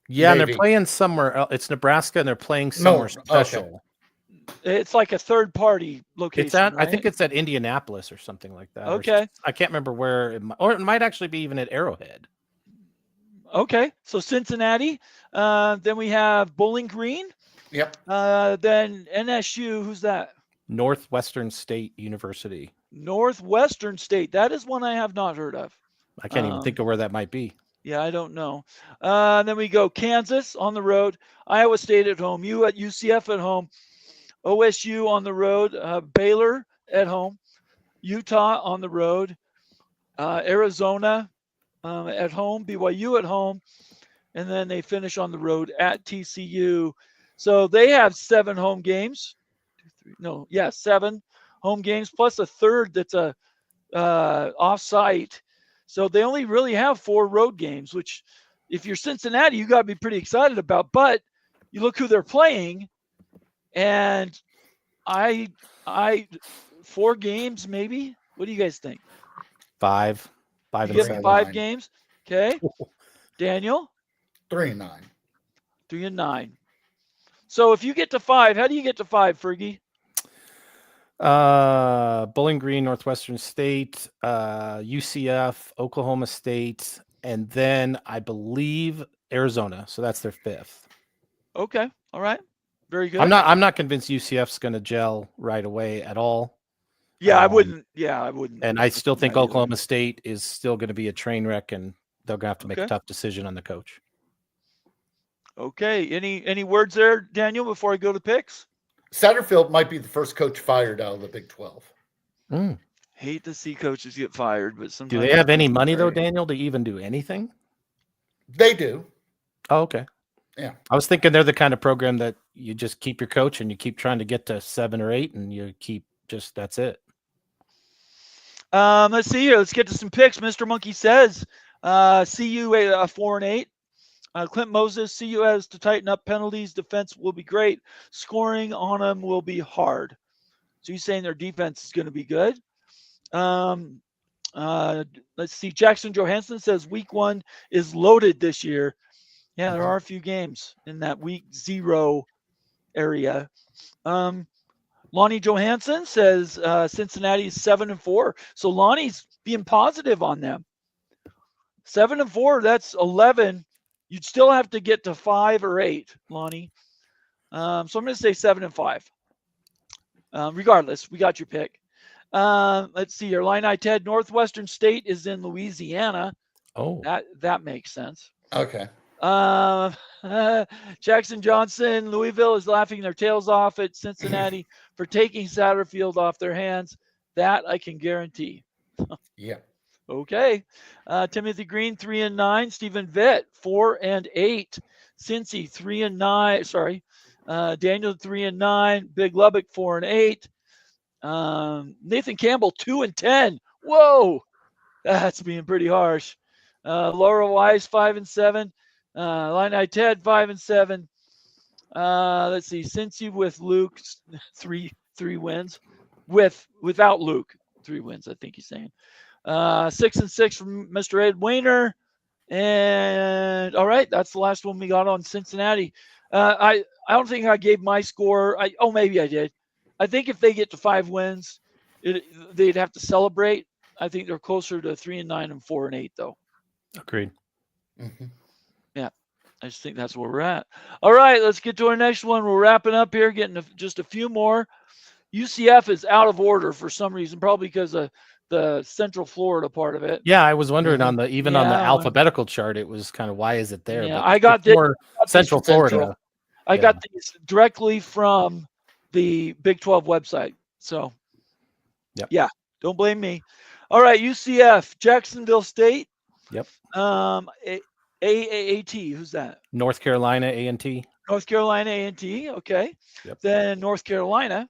Yeah, and Maybe. they're playing somewhere else. It's Nebraska, and they're playing somewhere special. Okay. It's like a third-party location. It's at, right? I think it's at Indianapolis or something like that. Okay. I can't remember where, or it might actually be even at Arrowhead. Okay, so Cincinnati. Then we have Bowling Green. Yep. Then NSU. Who's that? Northwestern State University. Northwestern State. That is one I have not heard of. I can't even think of where that might be. Yeah, I don't know. Then we go Kansas on the road, Iowa State at home, UCF at home, OSU on the road, Baylor at home, Utah on the road, Arizona at home, BYU at home, and then they finish on the road at TCU. So they have 7 home games. 7 home games plus a third that's a off-site. So they only really have 4 road games, which if you're Cincinnati, you got to be pretty excited about. But you look who they're playing, and 4 games maybe. What do you guys think? 5 and you 7. 5 games. Okay. Daniel? 3-9. 3-9. So if you get to 5, how do you get to 5, Fergie? Bowling Green, Northwestern State, UCF, Oklahoma State, and then I believe Arizona. So that's their 5th. Okay. All right. Very good. I'm not convinced UCF's going to gel right away at all. Yeah, I wouldn't. Yeah, I wouldn't. And I still think Oklahoma State is still going to be a train wreck, and they're going to have to make a tough decision on the coach. Okay. Any words there, Daniel, before I go to picks? Satterfield might be the first coach fired out of the Big 12. Hate to see coaches get fired, but sometimes. Do they have any money, though, Daniel, to even do anything? They do. Oh, okay. Yeah. I was thinking they're the kind of program that you just keep your coach and you keep trying to get to 7 or 8 and you keep that's it. Let's see here. Let's get to some picks. Mr. Monkey says, CU 4-8. Clint Moses, CU has to tighten up penalties. Defense will be great. Scoring on them will be hard. So he's saying their defense is going to be good. Let's see. Jackson Johansson says week 1 is loaded this year. Yeah, there are a few games in that week 0 area. Lonnie Johansson says Cincinnati is 7-4. So Lonnie's being positive on them. 7-4, that's 11. You'd still have to get to 5 or 8, Lonnie. So I'm going to say 7-5. Regardless, we got your pick. Let's see here. Illini Ted, Northwestern State is in Louisiana. Oh, that makes sense. Okay. Jackson Johnson, Louisville is laughing their tails off at Cincinnati for taking Satterfield off their hands. That I can guarantee. Yeah. Okay. Timothy Green, 3-9. Stephen Vitt, 4-8. Cincy, 3-9. Sorry. Daniel, 3-9. Big Lubbock, 4-8. Nathan Campbell, 2-10. Whoa. That's being pretty harsh. Laura Wise, 5-7. Illini Ted, 5-7. Let's see. Cincy with Luke, three wins. Without Luke, 3 wins, I think he's saying. 6-6 from Mr. Ed Wayner. And all right, that's the last one we got on Cincinnati. I don't think I gave my score. Maybe I did. I think if they get to 5 wins, they'd have to celebrate. I think they're closer to 3-9 and 4-8 though. Agreed. Mm-hmm. Yeah. I just think that's where we're at. All right, let's get to our next one. We're wrapping up here, getting just a few more. UCF is out of order for some reason, probably because of the Central Florida part of it. Yeah, I was wondering Mhm. on the alphabetical chart, it was kind of why is it there? Yeah, But I got this. for Central Florida, I got these directly from the Big 12 website. So, Yep. yeah, don't blame me. All right, UCF, Jacksonville State. Yep. AAT, who's that? North Carolina A&T. North Carolina A&T, okay. Yep. Then North Carolina.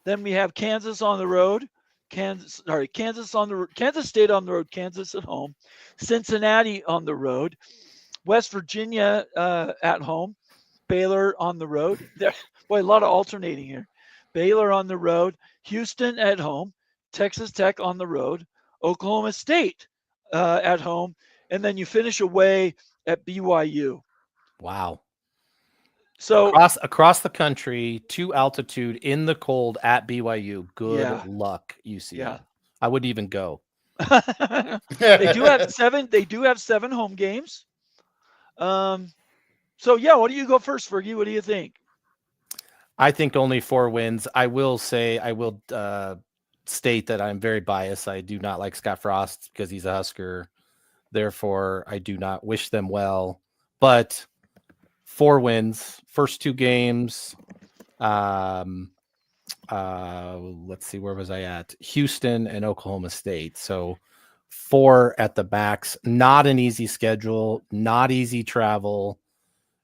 Then we have Kansas on the road. Kansas State on the road, Kansas at home. Cincinnati on the road. West Virginia at home. Baylor on the road. Boy, a lot of alternating here. Baylor on the road. Houston at home. Texas Tech on the road. Oklahoma State at home. And then you finish away at BYU. Wow. So across the country, to altitude in the cold at BYU. Good luck, UCF. Yeah. I wouldn't even go. They do have 7 home games. So yeah, what do you go first, Fergie? What do you think? I think only 4 wins. I will state that I'm very biased. I do not like Scott Frost because he's a Husker. Therefore, I do not wish them well. But 4 wins, first 2 games. Let's see, where was I at? Houston and Oklahoma State. So 4 at the backs. Not an easy schedule, not easy travel.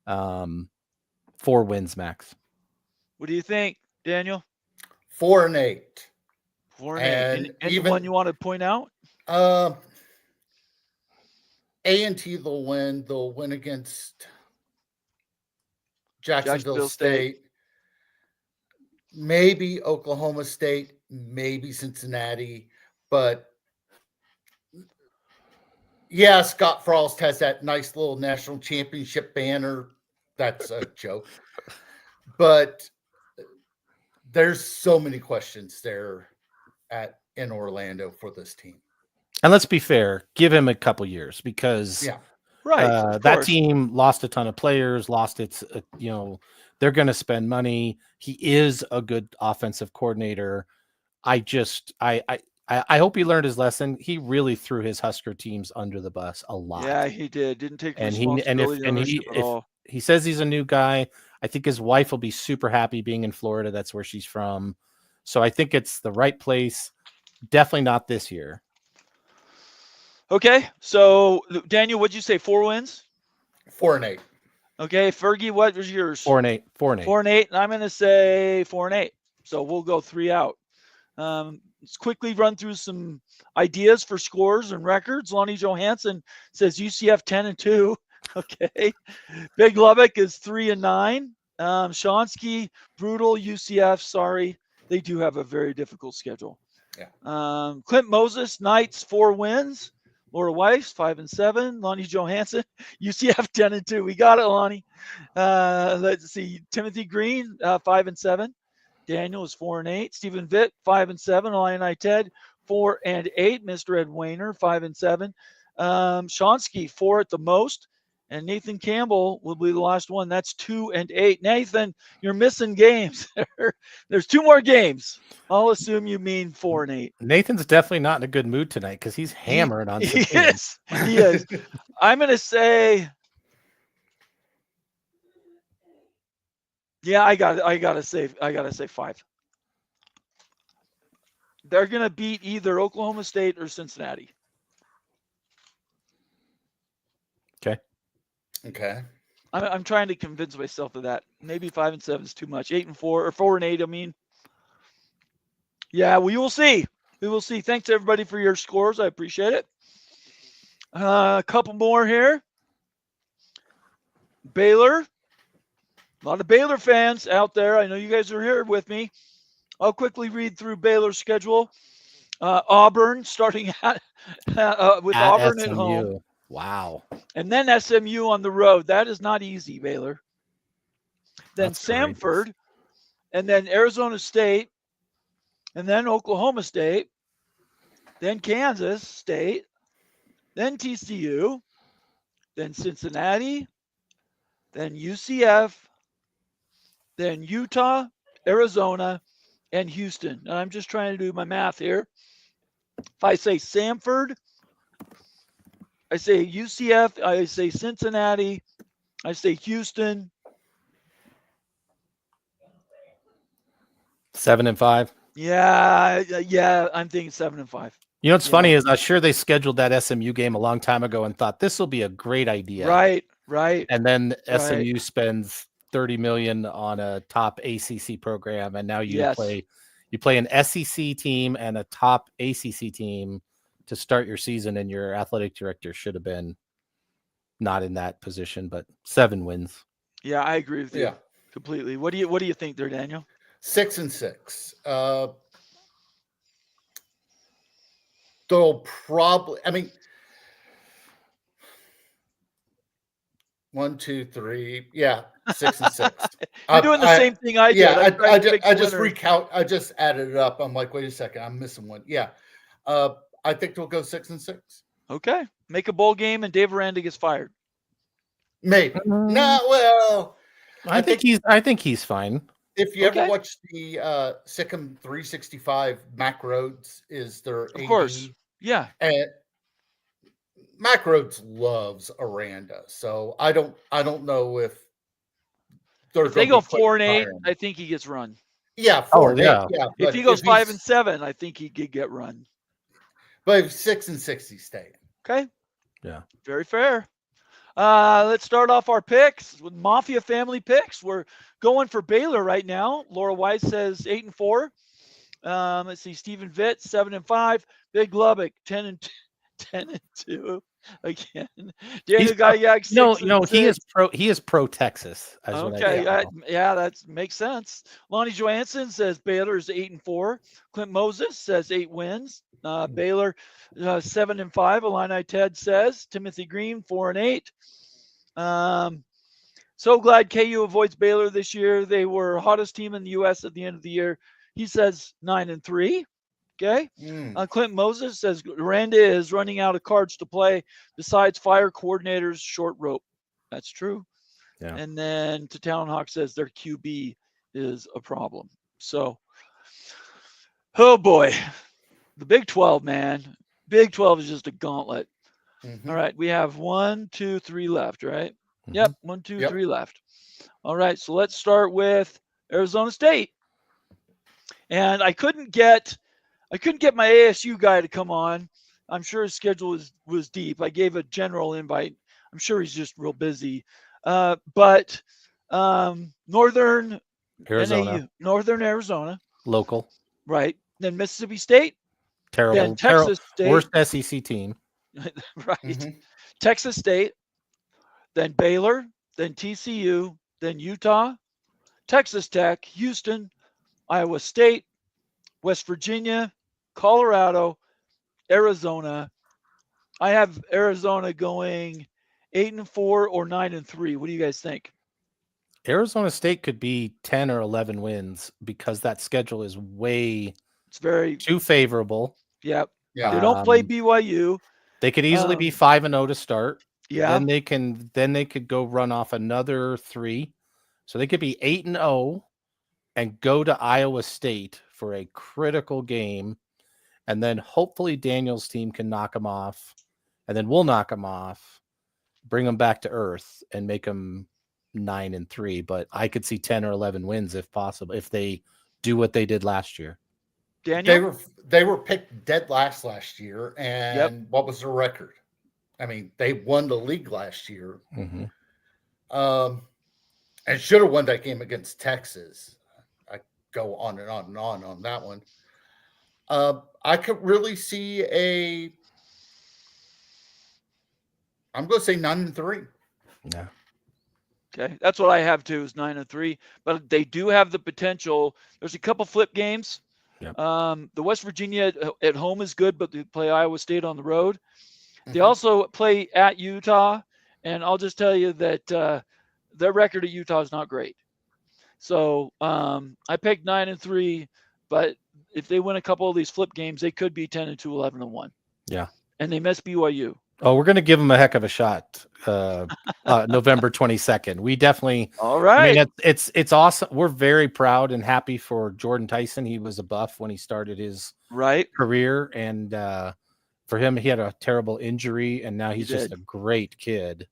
4 wins max. What do you think, Daniel? 4-8. 4-8. And the one you want to point out? A&T they'll win. They'll win against Jacksonville State. Maybe Oklahoma State, maybe Cincinnati, but yeah, Scott Frost has that nice little national championship banner. That's a joke. But there's so many questions there in Orlando for this team. And let's be fair, give him a couple years because that team lost a ton of players, lost its, they're going to spend money. He is a good offensive coordinator. I hope he learned his lesson. He really threw his Husker teams under the bus a lot. Yeah, he did. Didn't take responsibility. If he says he's a new guy, I think his wife will be super happy being in Florida. That's where she's from. So I think it's the right place. Definitely not this year. Okay. So Daniel, what'd you say? 4 wins? 4-8. Okay. Fergie, what was yours? 4-8. 4-8. And I'm going to say 4-8. So we'll go 3 out. Let's quickly run through some ideas for scores and records. Lonnie Johansson says UCF 10-2. Okay. Big Lubbock is 3-9. Shonsky, brutal. UCF, sorry. They do have a very difficult schedule. Yeah. Clint Moses, Knights, 4 wins. Laura Weiss, 5-7. Lonnie Johansson, UCF 10-2. We got it, Lonnie. Let's see. Timothy Green, 5-7. Daniel is 4-8. Stephen Vitt, 5-7. Illini Ted, 4-8. Mr. Ed Wayner, 5-7. Shonsky, 4 at the most. And Nathan Campbell will be the last one. That's 2-8. Nathan, you're missing games. There's 2 more games. I'll assume you mean 4-8. Nathan's definitely not in a good mood tonight because he's hammering on some teams. He is. I'm going to say, yeah, I gotta say 5. They're going to beat either Oklahoma State or Cincinnati. Okay. I'm trying to convince myself of that. Maybe 5-7 is too much. 8-4 or 4-8. I mean, yeah, we will see. We will see. Thanks everybody for your scores. I appreciate it. A couple more here. Baylor. A lot of Baylor fans out there. I know you guys are here with me. I'll quickly read through Baylor's schedule. Auburn starting with Auburn SMU. at home. Wow. And then SMU on the road. That is not easy, Baylor. Then That's Samford, courageous. and then Arizona State, and then Oklahoma State, then Kansas State, then TCU, then Cincinnati, then UCF, then Utah, Arizona, and Houston. And I'm just trying to do my math here. If I say Samford, I say UCF, I say Cincinnati, I say Houston. 7-5. Yeah, I'm thinking 7-5. You know what's funny is I'm sure they scheduled that SMU game a long time ago and thought this will be a great idea. Right. And then SMU spends $30 million on a top ACC program, and now you play an SEC team and a top ACC team to start your season, and your athletic director should have been not in that position, but 7 wins. Yeah, I agree with you completely. What do you think there, Daniel? 6-6. They'll probably, 1, 2, 3. Yeah, 6-6. You're doing the same thing I did. Yeah, I just recount. I just added it up. I'm like, wait a second, I'm missing one. Yeah, I think they'll go 6-6. Okay, make a bowl game and Dave Aranda gets fired. Maybe. No, well, I think he's fine. If you ever watch the Sikkim 365, Mac Rhodes is their AD. Of course. Yeah. And Mac Rhodes loves Aranda, so I don't know if they go 4-8. I think he gets run. Yeah, 4-8. Yeah. If he goes 5-7, I think he could get run. But 6-6, he's staying. Okay. Yeah. Very fair. Let's start off our picks with Mafia family picks. We're going for Baylor right now. Laura Weiss says 8-4. Let's see, Stephen Vitt 7-5. Big Lubbock 10-2 again. Daniel Guyag 6-6. He is pro Texas. Okay, that makes sense. Lonnie Johansson says Baylor's 8-4. Clint Moses says 8 wins. Baylor 7-5. Illini Ted says Timothy Green 4-8. So glad KU avoids Baylor this year. They were hottest team in the U.S. at the end of the year. He says 9-3. Okay. Clint Moses says Aranda is running out of cards to play besides fire coordinators, short rope. That's true. Yeah. And then Town Hawk says their QB is a problem. So, oh boy, the Big 12, man. Big 12 is just a gauntlet. Mm-hmm. All right. We have 1, 2, 3 left, right? Mm-hmm. Yep. 1, 2, 3 left. All right. So let's start with Arizona State. And I couldn't get my ASU guy to come on. I'm sure his schedule was deep. I gave a general invite. I'm sure he's just real busy. But Northern Arizona. Local. Right. Then Mississippi State. Terrible. Then Texas State. Worst SEC team. Right. Mm-hmm. Texas State. Then Baylor. Then TCU. Then Utah. Texas Tech. Houston. Iowa State. West Virginia. Colorado. Arizona. I have Arizona going 8-4 or 9-3. What do you guys think? Arizona State could be 10 or 11 wins because that schedule is it's very too favorable. Yep. Yeah. They don't play BYU. They could easily be 5-0 to start. Yeah. Then they could go run off another 3. So they could be 8-0 and go to Iowa State for a critical game. And then hopefully Daniel's team can knock them off. And then we'll knock them off, bring them back to earth, and make them 9-3. But I could see 10 or 11 wins if possible, if they do what they did last year. Daniel? They were picked dead last year. And what was their record? I mean, they won the league last year. Mm-hmm. And should have won that game against Texas. I go on and on on that one. I could really see I'm going to say 9-3. Yeah. Okay. That's what I have too, is 9-3. But they do have the potential. There's a couple flip games. Yep. The West Virginia at home is good, but they play Iowa State on the road. Mm-hmm. They also play at Utah. And I'll just tell you that their record at Utah is not great. So I picked 9-3, but if they win a couple of these flip games, they could be 10-2, 11-1. Yeah. And they miss BYU. Oh, we're going to give them a heck of a shot. November 22nd. We definitely. All I mean, right. it's awesome. We're very proud and happy for Jordan Tyson. He was a Buff when he started his Right. career, and for him, he had a terrible injury, and now he's just did. a great kid.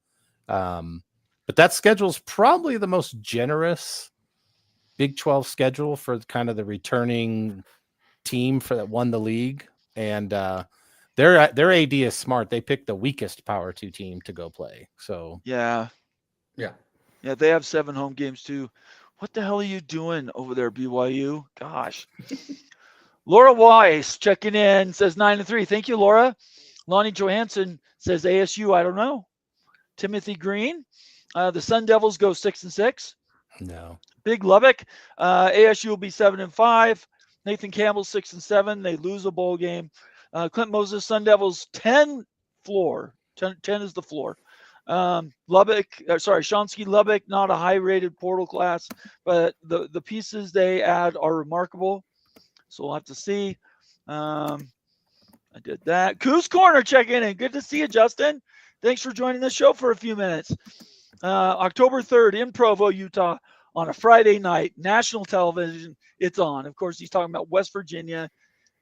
But that schedule is probably the most generous Big 12 schedule for kind of the returning team for that won the league, and their AD is smart. They picked the weakest Power 2 team to go play. So Yeah. Yeah. Yeah, they have 7 home games too. What the hell are you doing over there, BYU? Gosh. Laura Weiss checking in says 9-3. Thank you, Laura. Lonnie Johansson says ASU. I don't know. Timothy Green. The Sun Devils go 6-6. no. Big Lubbock. ASU will be 7-5. Nathan Campbell 6-7. They lose a bowl game. Clint Moses, Sun Devils 10 floor. 10 is the floor. Shonsky Lubbock, not a high-rated portal class, but the pieces they add are remarkable. So we'll have to see. I did that. Coos Corner checking in. Good to see you, Justin. Thanks for joining the show for a few minutes. October 3rd in Provo, Utah, on a Friday night, national television. It's on. Of course, he's talking about West Virginia,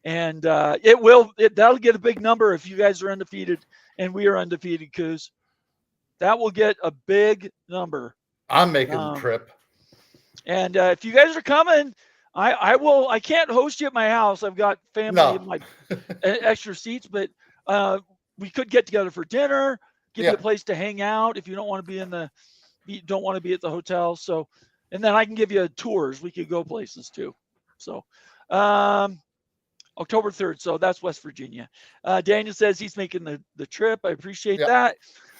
and that'll get a big number if you guys are undefeated and we are undefeated, Coos. That will get a big number. I'm making the trip. And if you guys are coming, I will. I can't host you at my house. I've got family in my extra seats, but we could get together for dinner. Give you a place to hang out if you don't want to be at the hotel. So, and then I can give you tours. We could go places too. So, October 3rd. So that's West Virginia. Daniel says he's making the trip. I appreciate that.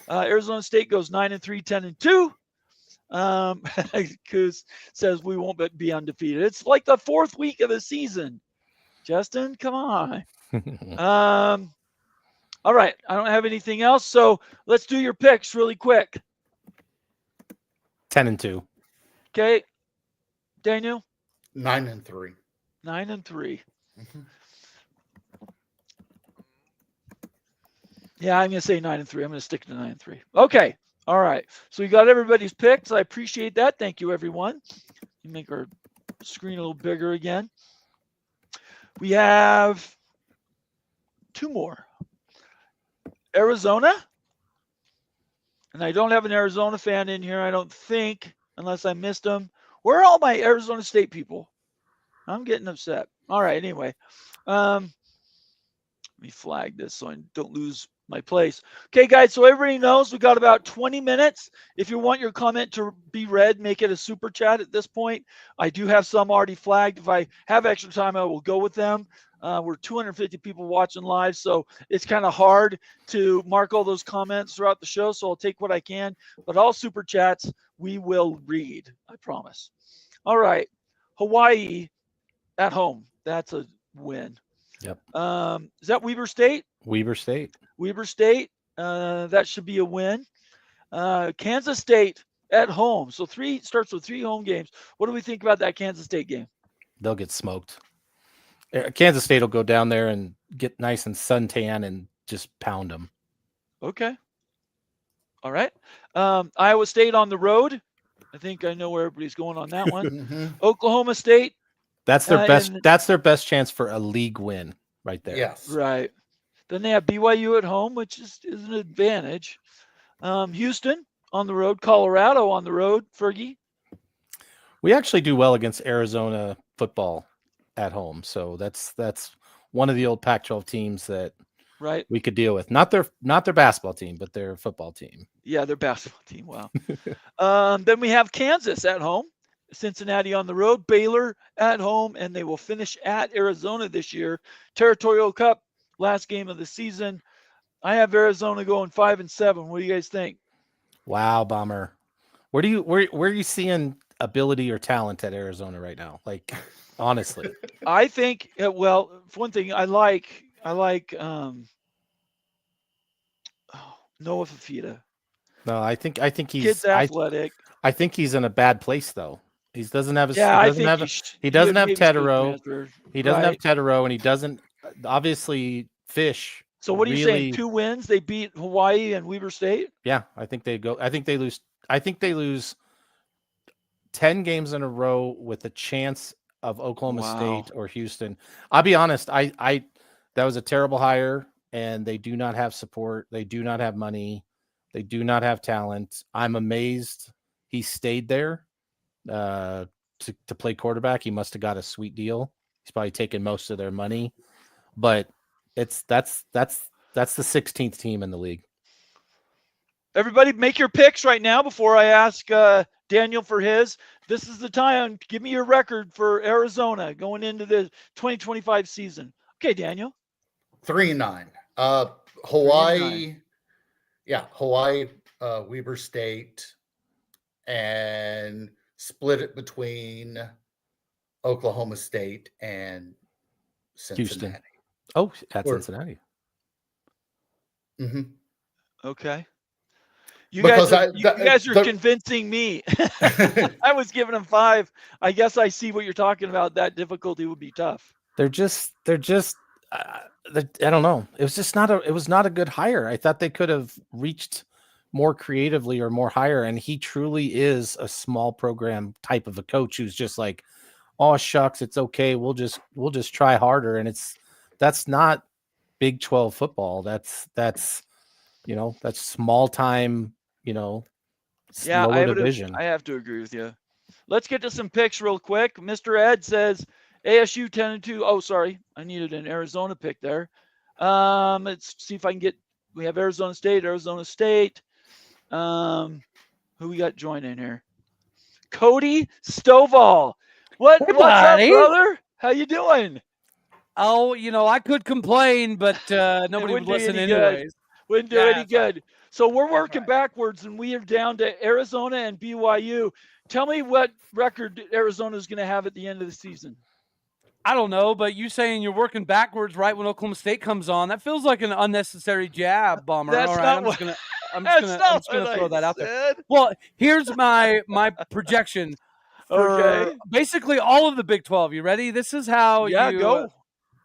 Arizona State goes 9-3, 10-2. Coos says we won't be undefeated. It's like the 4th week of the season. Justin, come on. All right. I don't have anything else. So let's do your picks really quick. 10-2. Okay. Daniel? 9-3. 9-3. Mm-hmm. Yeah, I'm going to say 9-3. I'm going to stick to 9-3. Okay. All right. So we got everybody's picks. I appreciate that. Thank you, everyone. You make our screen a little bigger again. We have 2 more. Arizona. And I don't have an Arizona fan in here, I don't think, unless I missed them. Where are all my Arizona State people? I'm getting upset. All right, anyway. Let me flag this so I don't lose my place. Okay, guys, so everybody knows we got about 20 minutes. If you want your comment to be read, make it a super chat at this point. I do have some already flagged. If I have extra time, I will go with them. We're 250 people watching live, so it's kind of hard to mark all those comments throughout the show, so I'll take what I can. But all super chats we will read, I promise. All right, Hawaii at home. That's a win. Yep. Is that Weber State? Weber State. Weber State. That should be a win. Kansas State at home. So starts with 3 home games. What do we think about that Kansas State game? They'll get smoked. Kansas State will go down there and get nice and suntan and just pound them. Okay. All right. Iowa State on the road. I think I know where everybody's going on that one. Mm-hmm. Oklahoma State. That's their best. That's their best chance for a league win right there. Yes. Right. Then they have BYU at home, which is an advantage. Houston on the road. Colorado on the road. Fergie. We actually do well against Arizona football at home, so that's one of the old Pac-12 teams that we could deal with. Not their basketball team, but their football team. Yeah, their basketball team. Wow. Then we have Kansas at home, Cincinnati on the road, Baylor at home, and they will finish at Arizona this year. Territorial Cup, last game of the season. I have Arizona going 5-7. What do you guys think? Wow, Bomber. Where are you seeing ability or talent at Arizona right now? Like, honestly, I think. Well, for one thing, I like Noah Fafita. No, I think he's kid's athletic. I think he's in a bad place though. He doesn't have he doesn't have Teterow. Transfer. He doesn't have Teterow, and he doesn't. Obviously, Fish So what are you saying? really- 2 wins? They beat Hawaii and Weber State? Yeah, I think they lose. I think they lose 10 games in a row with a chance of Oklahoma Wow. State or Houston. I'll be honest, I that was a terrible hire, and they do not have support. They do not have money. They do not have talent. I'm amazed he stayed there to play quarterback. He must have got a sweet deal. He's probably taken most of their money, but that's the 16th team in the league. Everybody make your picks right now before I ask Daniel for his. This is the time. Give me your record for Arizona going into the 2025 season. Okay, Daniel. 3-9. 3-9. Hawaii. Yeah, Hawaii, Weber State, and split it between Oklahoma State and Cincinnati. Houston. Oh, at Or- Cincinnati. Mm-hmm. Okay. You Because guys are the- convincing me. I was giving them 5. I guess I see what you're talking about. That difficulty would be tough. They're just I don't know. It was not a good hire. I thought they could have reached more creatively or more higher. And he truly is a small program type of a coach who's just like, oh shucks, it's okay. We'll just try harder. And that's not Big 12 football. That's small time, Yeah, lower division. I have to agree with you. Let's get to some picks real quick. Mr. Ed says ASU 10-2. Oh, sorry. I needed an Arizona pick there. Let's see if I can get. We have Arizona State. Who we got joining here? Cody Stovall. What's up, buddy. brother? How you doing? Oh, I could complain, but nobody would wouldn't do you listen any good. anyways. Wouldn't do Yeah, any that's right. good. So we're working right. backwards, and we are down to Arizona and BYU. Tell me what record Arizona is going to have at the end of the season. I don't know, but you saying you're working backwards right when Oklahoma State comes on, that feels like an unnecessary jab, Bomber. That's All right, not I'm what- just gonna throw that out there. Well, here's my projection for Okay. basically all of the Big 12. You ready? This is how Go.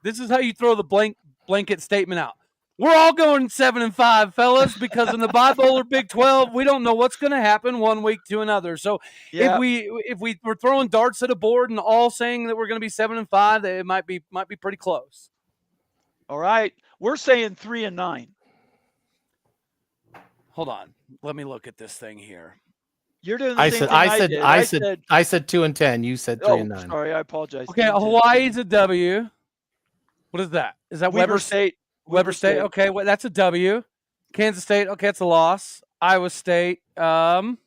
This is how you throw the blanket statement out. We're all going 7-5, fellas, because in the bipolar Big 12, we don't know what's going to happen one week to another. So Yeah. if we were throwing darts at a board and all saying that we're going to be 7-5, it might be pretty close. All right. We're saying 3-9. Hold on, let me look at this thing here. You're doing the I same said thing I did. said 2-10. You said 3-9. Sorry, I apologize. Okay, Hawaii's a W. What is that? Is that Weber State. Weber State. Okay, well, that's a W. Kansas State. Okay, it's a loss. Iowa State. It's on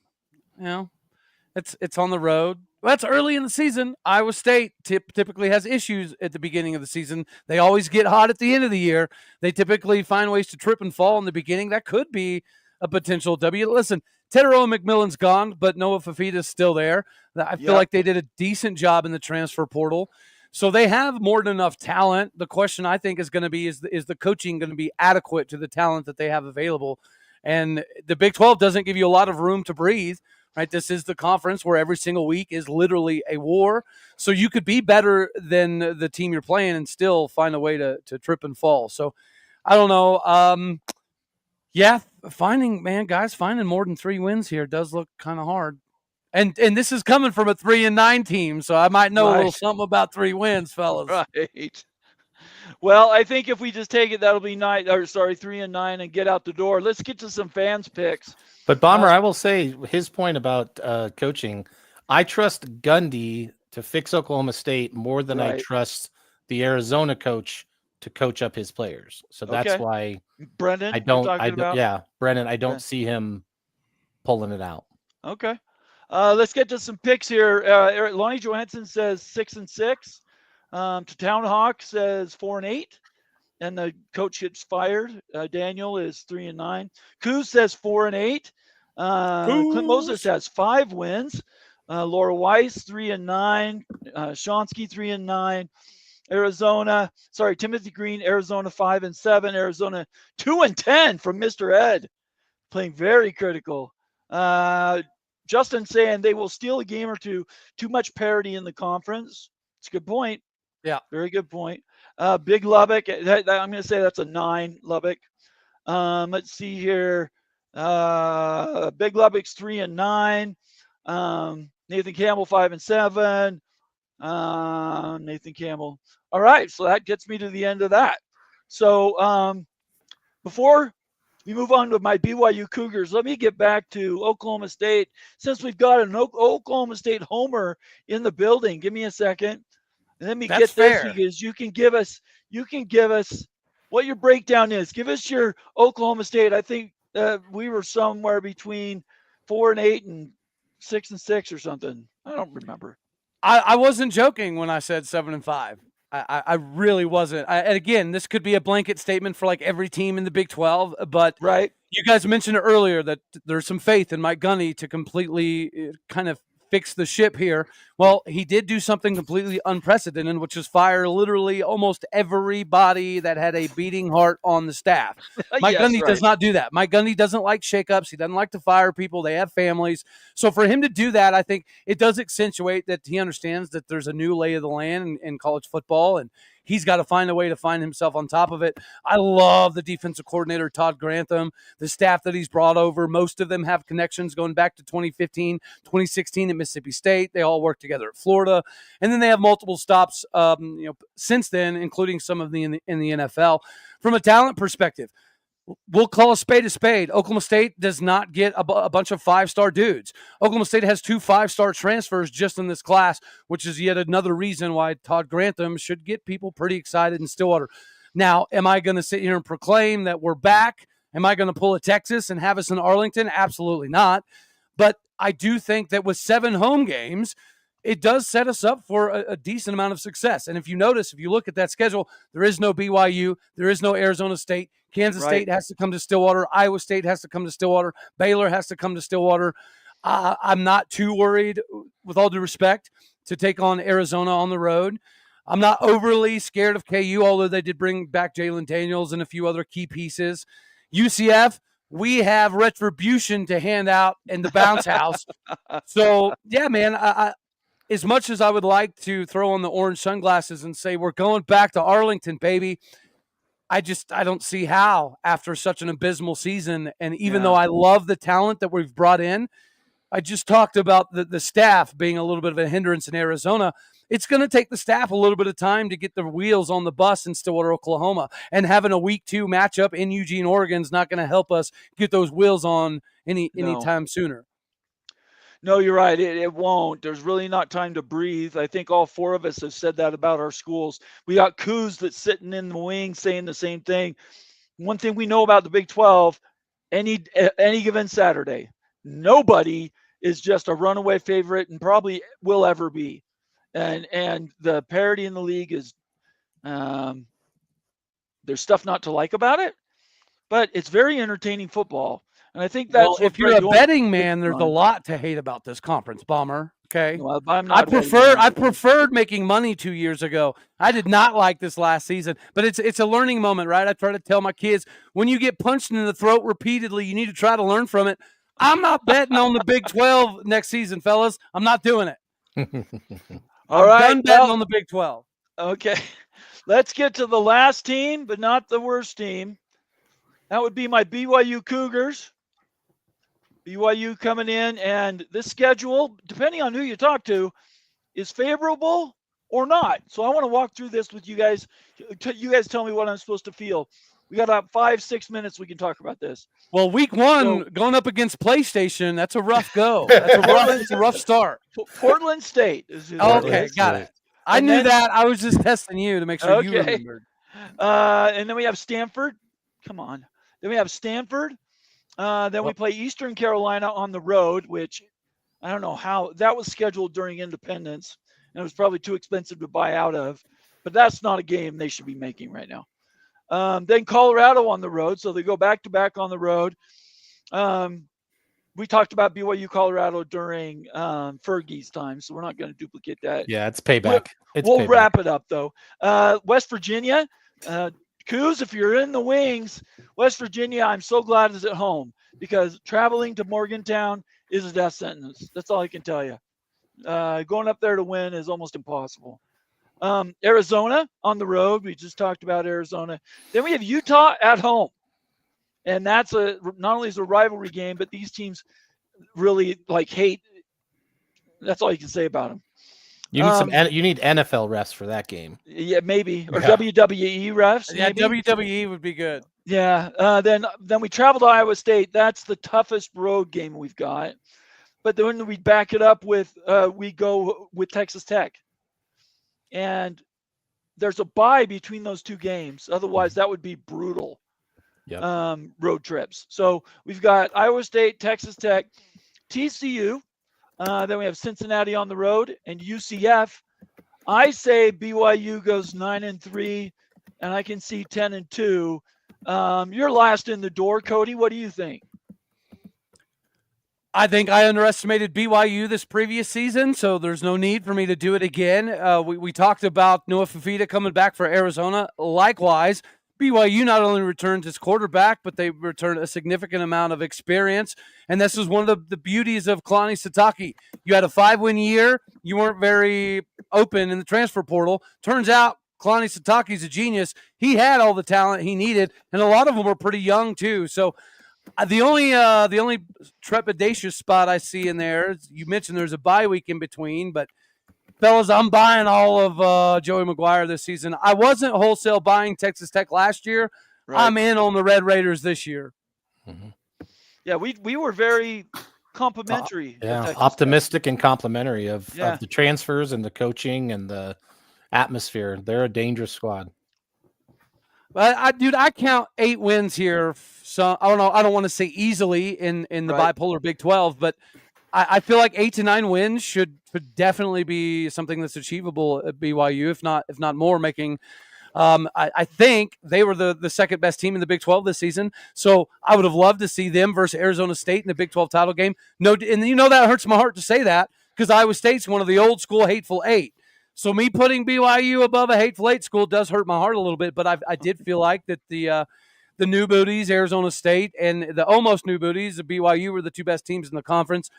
the road. Well, that's early in the season. Iowa State typically has issues at the beginning of the season. They always get hot at the end of the year. They typically find ways to trip and fall in the beginning. That could be a potential W. Listen, Teteroa McMillan's gone, but Noah Fafita's still there. I feel like they did a decent job in the transfer portal. So they have more than enough talent. The question I think is going to be, is the coaching going to be adequate to the talent that they have available? And the Big 12 doesn't give you a lot of room to breathe, right? This is the conference where every single week is literally a war. So you could be better than the team you're playing and still find a way to trip and fall. So I don't know. Finding more than 3 wins here does look kind of hard. And this is coming from a 3-9 team, so I might know a little something about 3 wins, fellas. Right. Well, I think if we just take it, that'll be 3-9 and get out the door. Let's get to some fans' picks. But Bomber, I will say his point about coaching. I trust Gundy to fix Oklahoma State more than I trust the Arizona coach to coach up his players. So that's why Brendan, Brendan, I don't see him pulling it out. Okay. Let's get to some picks here. Lonnie Johansson says 6-6. Townhawk says 4-8, and the coach gets fired. Daniel is 3-9. Kuz says 4-8. Clint Moses has 5 wins. Laura Weiss 3-9. Shonsky 3-9. Timothy Green, Arizona 5-7. Arizona 2-10 from Mr. Ed, playing very critical. Justin saying they will steal a game or two. Too much parity in the conference. It's a good point. Yeah. Very good point. Big Lubbock, I'm going to say that's a 9, Lubbock. Let's see here. Big Lubbock's 3 and 9. Nathan Campbell 5 and 7. Nathan Campbell. All right, so that gets me to the end of that. So before we move on to my BYU Cougars, let me get back to Oklahoma State. Since we've got an Oklahoma State homer in the building, give me a second. And let me That's get this fair. because you can give us what your breakdown is. Give us your Oklahoma State. I think we were somewhere between 4 and 8 and 6 and 6 or something. I don't remember. I wasn't joking when I said 7 and 5. I really wasn't. And again, this could be a blanket statement for like every team in the Big 12, but Right. you guys mentioned earlier that there's some faith in Mike Gundy to completely kind of fix the ship here. Well, he did do something completely unprecedented, which is fire literally almost everybody that had a beating heart on the staff. Mike Yes, Gundy right. does not do that. Mike Gundy doesn't like shakeups. He doesn't like to fire people. They have families. So for him to do that, I think it does accentuate that he understands that there's a new lay of the land in college football, and he's got to find a way to find himself on top of it. I love the defensive coordinator, Todd Grantham, the staff that he's brought over. Most of them have connections going back to 2015, 2016 at Mississippi State. They all work together at Florida. And then they have multiple stops since then, including some of the in the NFL. From a talent perspective, we'll call a spade a spade. Oklahoma State does not get a bunch of 5-star dudes. Oklahoma State has 2 5-star transfers just in this class, which is yet another reason why Todd Grantham should get people pretty excited in Stillwater. Now, am I going to sit here and proclaim that we're back? Am I going to pull a Texas and have us in Arlington? Absolutely not. But I do think that with 7 home games, it does set us up for a decent amount of success. And if you notice, if you look at that schedule, there is no BYU, there is no Arizona State. Kansas State has to come to Stillwater. Iowa State has to come to Stillwater. Baylor has to come to Stillwater. I'm not too worried, with all due respect, to take on Arizona on the road. I'm not overly scared of KU, although they did bring back Jalen Daniels and a few other key pieces. UCF, we have retribution to hand out in the bounce house. So, yeah, man, I as much as I would like to throw on the orange sunglasses and say we're going back to Arlington, baby, I don't see how after such an abysmal season. And even though I love the talent that we've brought in, I just talked about the staff being a little bit of a hindrance in Arizona. It's going to take the staff a little bit of time to get the wheels on the bus in Stillwater, Oklahoma. And having a week 2 matchup in Eugene, Oregon is not going to help us get those wheels on any time sooner. No, you're right. It won't. There's really not time to breathe. I think all 4 of us have said that about our schools. We got Coos that's sitting in the wings saying the same thing. One thing we know about the Big 12, any given Saturday, nobody is just a runaway favorite and probably will ever be. And the parity in the league is there's stuff not to like about it, but it's very entertaining football. And I think that's if you're a betting man, there's a lot to hate about this conference, Bomber. Okay, well, I preferred making money 2 years ago. I did not like this last season, but it's a learning moment, right? I try to tell my kids, when you get punched in the throat repeatedly, you need to try to learn from it. I'm not betting on the Big 12 next season, fellas. I'm not doing it. All right, done betting on the Big 12. Okay, let's get to the last team, but not the worst team. That would be my BYU Cougars. BYU coming in, and this schedule, depending on who you talk to, is favorable or not. So I want to walk through this with you guys. You guys tell me what I'm supposed to feel. We got about 5-6 minutes we can talk about this. Well, week 1, going up against PlayStation, that's a rough go. That's a rough start. Portland State. Okay, got it. I knew that. I was just testing you to make sure you remembered. And then we have Stanford. Come on. Then we have Stanford. Then we play Eastern Carolina on the road, which I don't know how that was scheduled during Independence, and it was probably too expensive to buy out of. But that's not a game they should be making right now. Then Colorado on the road, so they go back-to-back on the road. We talked about BYU Colorado during Fergie's time, so we're not going to duplicate that. Yeah, it's payback. We'll wrap it up, though. West Virginia, Coos, if you're in the wings, West Virginia, I'm so glad is at home because traveling to Morgantown is a death sentence. That's all I can tell you. Going up there to win is almost impossible. Arizona on the road. We just talked about Arizona. Then we have Utah at home. And that's not only is a rivalry game, but these teams really hate. That's all you can say about them. You need you need NFL refs for that game. Yeah, maybe, or Yeah. WWE refs. Yeah, maybe. WWE would be good. Yeah. Then we travel to Iowa State. That's the toughest road game we've got. But then we back it up with we go with Texas Tech, and there's a bye between those two games. Otherwise, that would be brutal. Yep. Road trips. So we've got Iowa State, Texas Tech, TCU. Then we have Cincinnati on the road and UCF. I say BYU goes 9-3, and I can see 10-2. You're last in the door, Cody. What do you think? I think I underestimated BYU this previous season, so there's no need for me to do it again. We talked about Noah Fafita coming back for Arizona. Likewise, BYU not only returned his quarterback, but they returned a significant amount of experience. And this is one of the beauties of Kalani Sitake. You had a 5-win year. You weren't very open in the transfer portal. Turns out Kalani Sitake's a genius. He had all the talent he needed, and a lot of them were pretty young too. So the only trepidatious spot I see in there is you mentioned there's a bye week in between, but fellas, I'm buying all of Joey McGuire this season. I wasn't wholesale buying Texas Tech last year. Right. I'm in on the Red Raiders this year. Mhm. Yeah, we were very complimentary. of Yeah, Texas Tech. optimistic and complimentary of Yeah. the transfers and the coaching and the atmosphere. They're a dangerous squad. But I count 8 wins here. So I don't want to say easily in the Right. bipolar Big 12, but I feel like 8 to 9 wins should definitely be something that's achievable at BYU, if not more. Making, I think they were the second best team in the Big 12 this season. So I would have loved to see them versus Arizona State in the Big 12 title game. No, and that hurts my heart to say that because Iowa State's one of the old school hateful 8. So me putting BYU above a hateful 8 school does hurt my heart a little bit. But I did feel like that the new booties, Arizona State, and the almost new booties, the BYU, were the two best teams in the conference.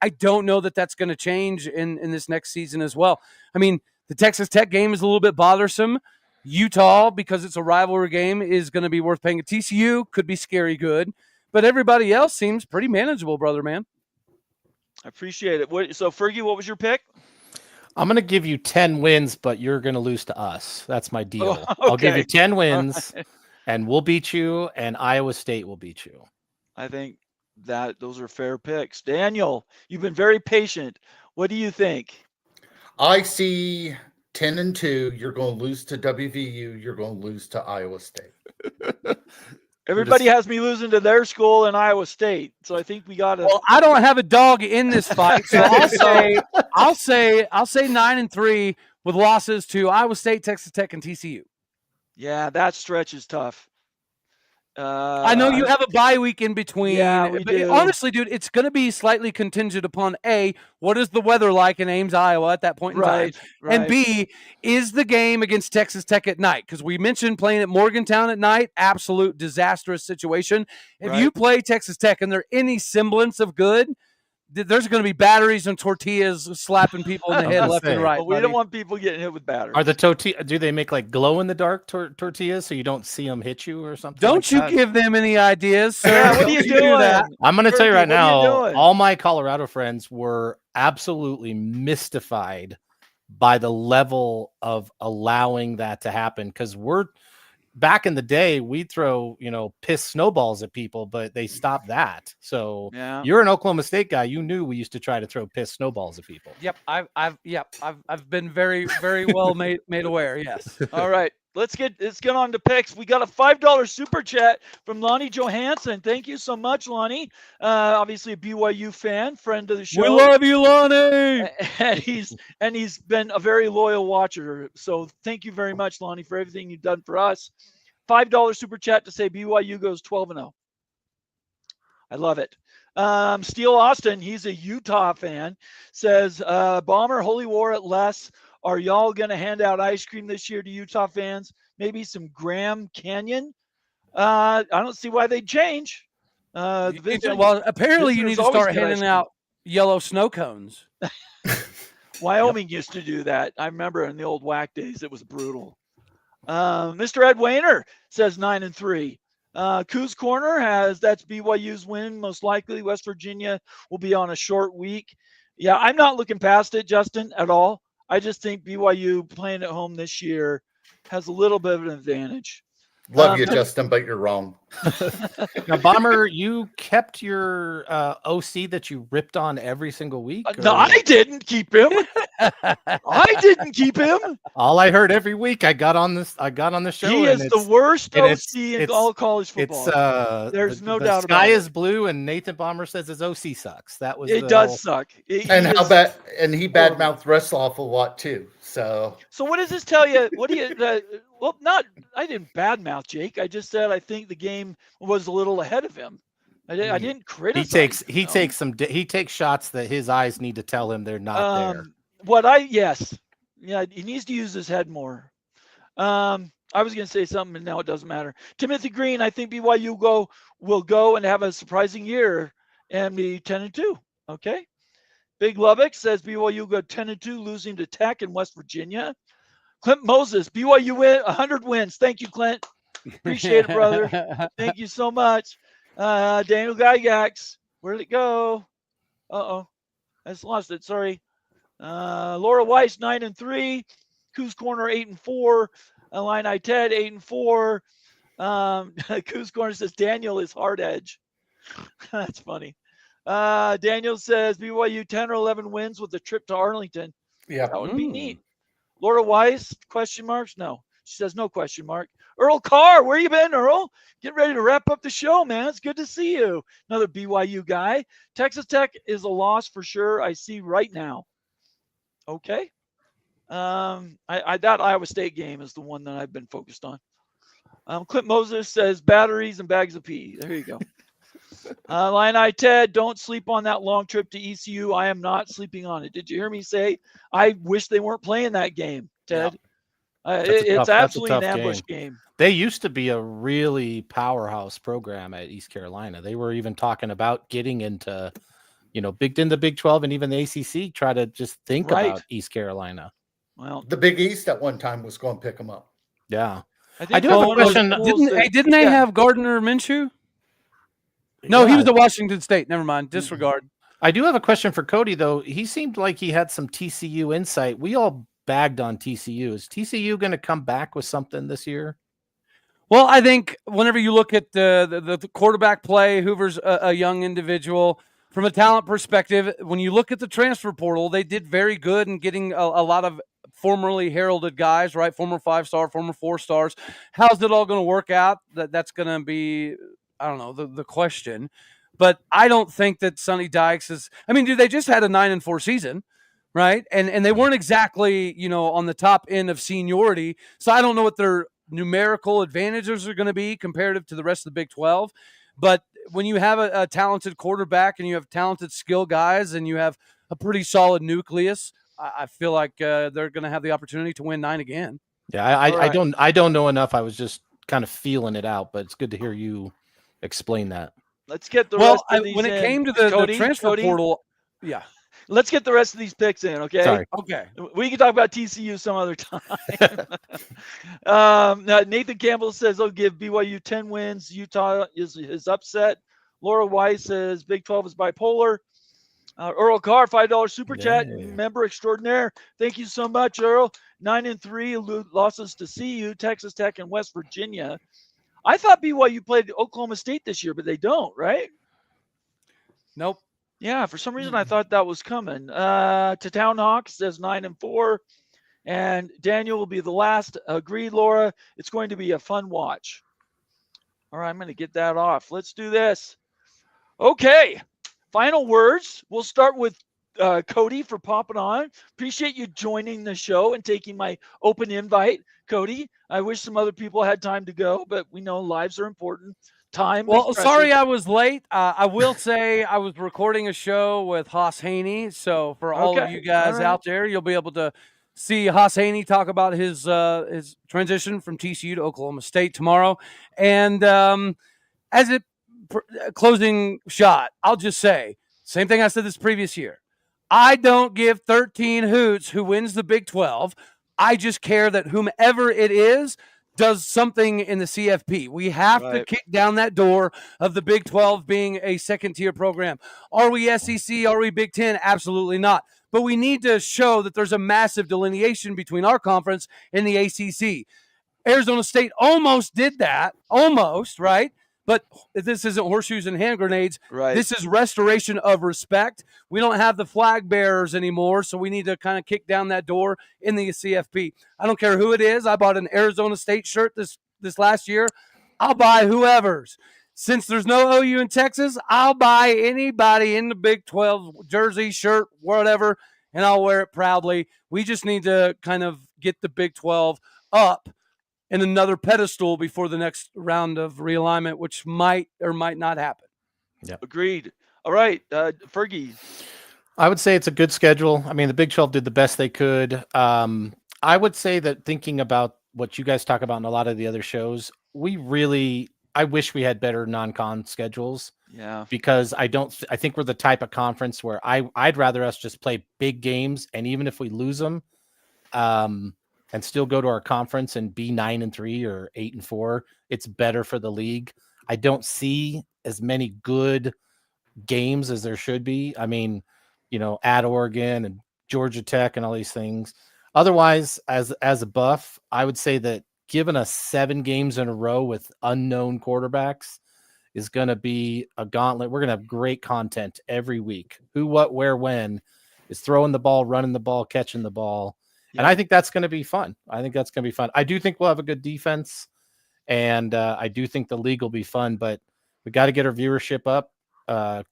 I don't know that that's going to change in this next season as well. I mean, the Texas Tech game is a little bit bothersome. Utah, because it's a rivalry game, is going to be worth paying. TCU could be scary good, but everybody else seems pretty manageable, brother, man. I appreciate it. So, Fergie, what was your pick? I'm going to give you 10 wins, but you're going to lose to us. That's my deal. Oh, I'll give you okay. 10 wins, and we'll beat you, and Iowa State will beat you. I think that those are fair picks. Daniel, you've been very patient. What do you think? I see 10-2. You're going to lose to WVU. You're going to lose to Iowa State. Everybody has me losing to their school and Iowa State, so I think we got to. Well, I don't have a dog in this fight, so I'll say 9-3 with losses to Iowa State, Texas Tech, and TCU. Yeah, that stretch is tough. I know you have a bye week in between. Yeah, we but do. honestly, dude, it's going to be slightly contingent upon A, what is the weather like in Ames, Iowa at that point in Right, time? right. And B, is the game against Texas Tech at night? Because we mentioned playing at Morgantown at night, absolute disastrous situation. If you Right. play Texas Tech and they're any semblance of good, there's going to be batteries and tortillas slapping people in the I was head gonna left and say. right. But we buddy. don't want people getting hit with batteries. Are the tortilla? Do they make like glow in the dark tortillas so you don't see them hit you or something? Don't like you that? give them any ideas, sir. Yeah, what are Don't you do doing? that. I'm going to tell you Fergie, right what are you now, doing? all my Colorado friends were absolutely mystified by the level of allowing that to happen. Because we're back in the day, we'd throw, piss snowballs at people, but they stopped that. So Yeah. you're an Oklahoma State guy. You knew we used to try to throw piss snowballs at people. Yep, I've been very, very well made aware. Yes. All right. Let's get on to picks. We got a $5 super chat from Lonnie Johansson. Thank you so much, Lonnie. Obviously a BYU fan, friend of the show. We love you, Lonnie. and he's been a very loyal watcher. So thank you very much, Lonnie, for everything you've done for us. $5 super chat to say BYU goes 12-0. I love it. Steele Austin, he's a Utah fan, says, Bomber, Holy War at Les. Are y'all going to hand out ice cream this year to Utah fans? Maybe some Graham Canyon? I don't see why they'd change. Well, apparently you need visitors to always start get ice handing cream. out yellow snow cones. Wyoming used to do that. I remember in the old WAC days, it was brutal. Mr. Ed Wayner says 9-3. Coos Corner that's BYU's win. Most likely West Virginia will be on a short week. Yeah, I'm not looking past it, Justin, at all. I just think BYU playing at home this year has a little bit of an advantage. Love you, Justin, but you're wrong. Now, Bomber, you kept your OC that you ripped on every single week? No, I didn't keep him. I didn't keep him. All I heard every week, I got on the show. He is the worst OC in all college football. It's there's no doubt about it. The sky is blue, and Nathan Bomber says his OC sucks. That was it. Does suck. And how bad? And he badmouthed Restloff a lot too. So what does this tell you? What do you? Well, I didn't badmouth Jake. I just said I think the game was a little ahead of him. I didn't criticize. He takes shots that his eyes need to tell him they're not there. Yeah, he needs to use his head more. I was going to say something, and now it doesn't matter. Timothy Green, I think BYU will go and have a surprising year and be 10-2. Okay. Big Lubbock says BYU go 10-2, losing to Tech in West Virginia. Clint Moses, BYU win 100 wins. Thank you, Clint. Appreciate it, brother. Thank you so much. Daniel Gygax, where did it go? I just lost it. Sorry. Laura Weiss 9-3. Coos Corner 8-4. Illini Ted 8-4. Coos Corner says Daniel is hard edge. That's funny. Daniel says BYU 10 or 11 wins with a trip to Arlington. Yeah, that would be neat. Laura Weiss, question marks? No. She says no question mark. Earl Carr, where you been, Earl? Get ready to wrap up the show, man. It's good to see you. Another BYU guy. Texas Tech is a loss for sure. I see right now. Okay. That Iowa State game is the one that I've been focused on. Clint Moses says batteries and bags of pee. There you go. Illini Ted, don't sleep on that long trip to ECU. I am not sleeping on it. Did you hear me say I wish they weren't playing that game, Ted? Yeah. It's absolutely an ambush game. They used to be a really powerhouse program at East Carolina. They were even talking about getting into, the Big 12 and even the ACC. Try to just think about East Carolina. Well, the Big East at one time was going to pick them up. Yeah, I do have a question. Didn't they have Gardner Minshew? No, he was at Washington State. Never mind. Disregard. I do have a question for Cody, though. He seemed like he had some TCU insight. We all bagged on TCU. Is TCU going to come back with something this year? Well, I think whenever you look at the quarterback play, Hoover's a young individual. From a talent perspective, when you look at the transfer portal, they did very good in getting a lot of formerly heralded guys, right? Former 5-star, former 4-stars. How's it all going to work out? That's going to be, I don't know, the question. But I don't think that Sonny Dykes is – I mean, dude, they just had a 9-4 season, right? And they weren't exactly, on the top end of seniority. So I don't know what their numerical advantages are going to be comparative to the rest of the Big 12. But when you have a talented quarterback and you have talented skill guys and you have a pretty solid nucleus, I feel like they're going to have the opportunity to win 9 again. Yeah, I don't know enough. I was just kind of feeling it out, but it's good to hear you explain that. Let's get the rest of these when it came to the transfer portal, yeah. Let's get the rest of these picks in, okay? Sorry. Okay. We can talk about TCU some other time. Nathan Campbell says, give BYU 10 wins. Utah is upset. Laura Weiss says Big 12 is bipolar. Earl Carr, $5 super chat, member extraordinaire. Thank you so much, Earl. 9-3 losses to CU, Texas Tech, and West Virginia. I thought BYU played Oklahoma State this year, but they don't, right? Nope. Yeah, for some reason I thought that was coming. Town Hawks says 9-4, and Daniel will be the last. Agreed, Laura. It's going to be a fun watch. All right, I'm going to get that off. Let's do this. Okay, final words. We'll start with Cody for popping on. Appreciate you joining the show and taking my open invite, Cody. I wish some other people had time to go, but we know lives are important. Time. Well, sorry I was late. I will say I was recording a show with Haas Haney. So for all of you guys out there, you'll be able to see Haas Haney talk about his transition from TCU to Oklahoma State tomorrow. And as a closing shot, I'll just say, same thing I said this previous year. I don't give 13 hoots who wins the Big 12. I just care that whomever it is does something in the CFP. We have to kick down that door of the Big 12 being a second-tier program. Are we SEC? Are we Big 10? Absolutely not. But we need to show that there's a massive delineation between our conference and the ACC. Arizona State almost did that, right? But this isn't horseshoes and hand grenades. Right. This is restoration of respect. We don't have the flag bearers anymore, so we need to kind of kick down that door in the CFP. I don't care who it is. I bought an Arizona State shirt this last year. I'll buy whoever's. Since there's no OU in Texas, I'll buy anybody in the Big 12 jersey, shirt, whatever, and I'll wear it proudly. We just need to kind of get the Big 12 up in another pedestal before the next round of realignment, which might or might not happen. Yeah, agreed. All right, Fergie. I would say it's a good schedule. I mean, the Big 12 did the best they could. I would say that thinking about what you guys talk about in a lot of the other shows, I wish we had better non-con schedules. Yeah, because I think we're the type of conference where I'd rather us just play big games, and even if we lose them, and still go to our conference and be 9-3 or 8-4, it's better for the league. I don't see as many good games as there should be. I mean, at Oregon and Georgia Tech and all these things. Otherwise, as a buff, I would say that giving us 7 games in a row with unknown quarterbacks is going to be a gauntlet. We're going to have great content every week. Who, what, where, when is throwing the ball, running the ball, catching the ball. And I think that's going to be fun. I do think we'll have a good defense, and I do think the league will be fun, but we got to get our viewership up.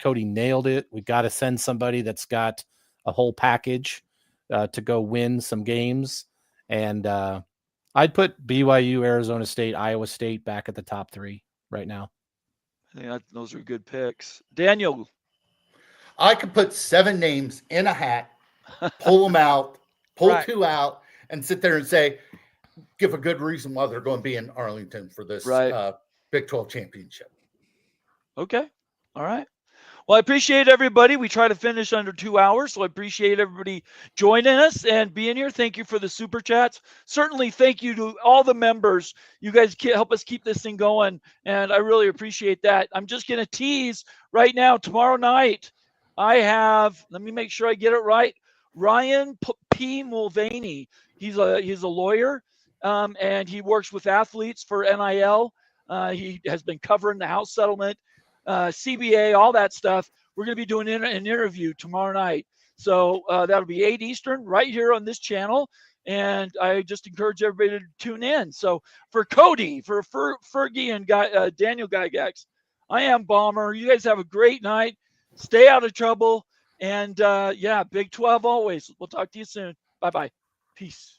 Cody nailed it. We got to send somebody that's got a whole package to go win some games. And I'd put BYU, Arizona State, Iowa State back at the top 3 right now. I think those are good picks. Daniel. I could put 7 names in a hat, pull them out, pull 2 out, and sit there and say, give a good reason why they're going to be in Arlington for this Big 12 championship. Okay. All right. Well, I appreciate everybody. We try to finish under 2 hours, so I appreciate everybody joining us and being here. Thank you for the super chats. Certainly, thank you to all the members. You guys help us keep this thing going, and I really appreciate that. I'm just going to tease right now. Tomorrow night, I have, let me make sure I get it right, Ryan P. Mulvaney. He's a lawyer, and he works with athletes for NIL. He has been covering the House settlement, CBA, all that stuff. We're going to be doing an interview tomorrow night. So that'll be 8 Eastern right here on this channel. And I just encourage everybody to tune in. So for Cody, for Fergie and Daniel Gygax, I am Bomber. You guys have a great night. Stay out of trouble. And Big 12 always. We'll talk to you soon. Bye-bye. Peace.